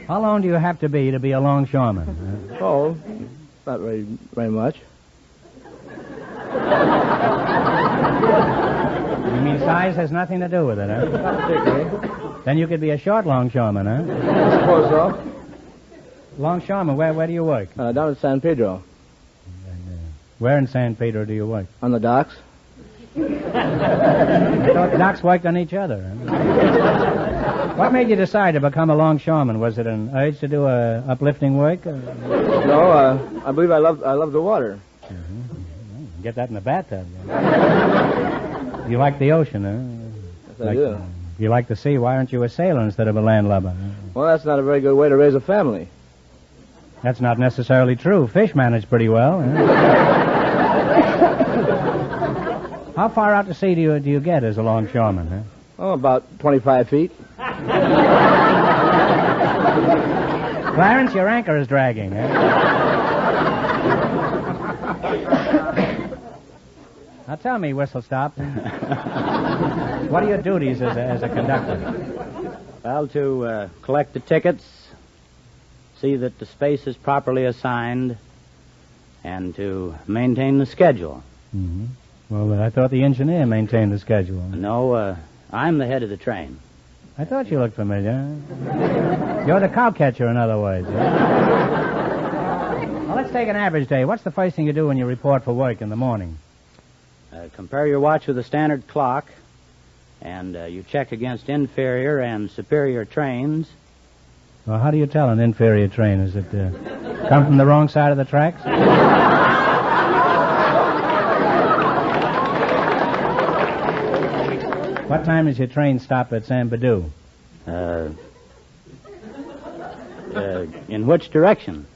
How long do you have to be a longshoreman?
Oh, not very much.
You mean size has nothing to do with it, huh?
Not particularly.
Then you could be a short longshoreman, huh?
I suppose so.
Longshoreman, where do you work?
Down in San Pedro.
Where in San Pedro do you work?
On the docks.
I thought the docks worked on each other. Huh? What made you decide to become a longshoreman? Was it an urge to do uplifting work?
No, I believe I love the water.
Mm-hmm. Get that in the bathtub. You like the ocean, huh?
Yes, I do.
You like the sea. Why aren't you a sailor instead of a landlubber?
Well, that's not a very good way to raise a family.
That's not necessarily true. Fish manage pretty well. Huh? How far out to sea do you get as a longshoreman, huh?
Oh, about 25 feet.
Clarence, your anchor is dragging, eh? Now tell me, Whistle Stop. What are your duties as a conductor?
Well, to collect the tickets, see that the space is properly assigned, and to maintain the schedule.
Mm-hmm. Well, I thought the engineer maintained the schedule.
No, I'm the head of the train.
I thought you looked familiar. You're the cowcatcher, in other words. Well, let's take an average day. What's the first thing you do when you report for work in the morning?
Compare your watch with a standard clock, and you check against inferior and superior trains.
Well, how do you tell an inferior train? Is it come from the wrong side of the tracks? What time does your train stop at San Badu?
In which direction?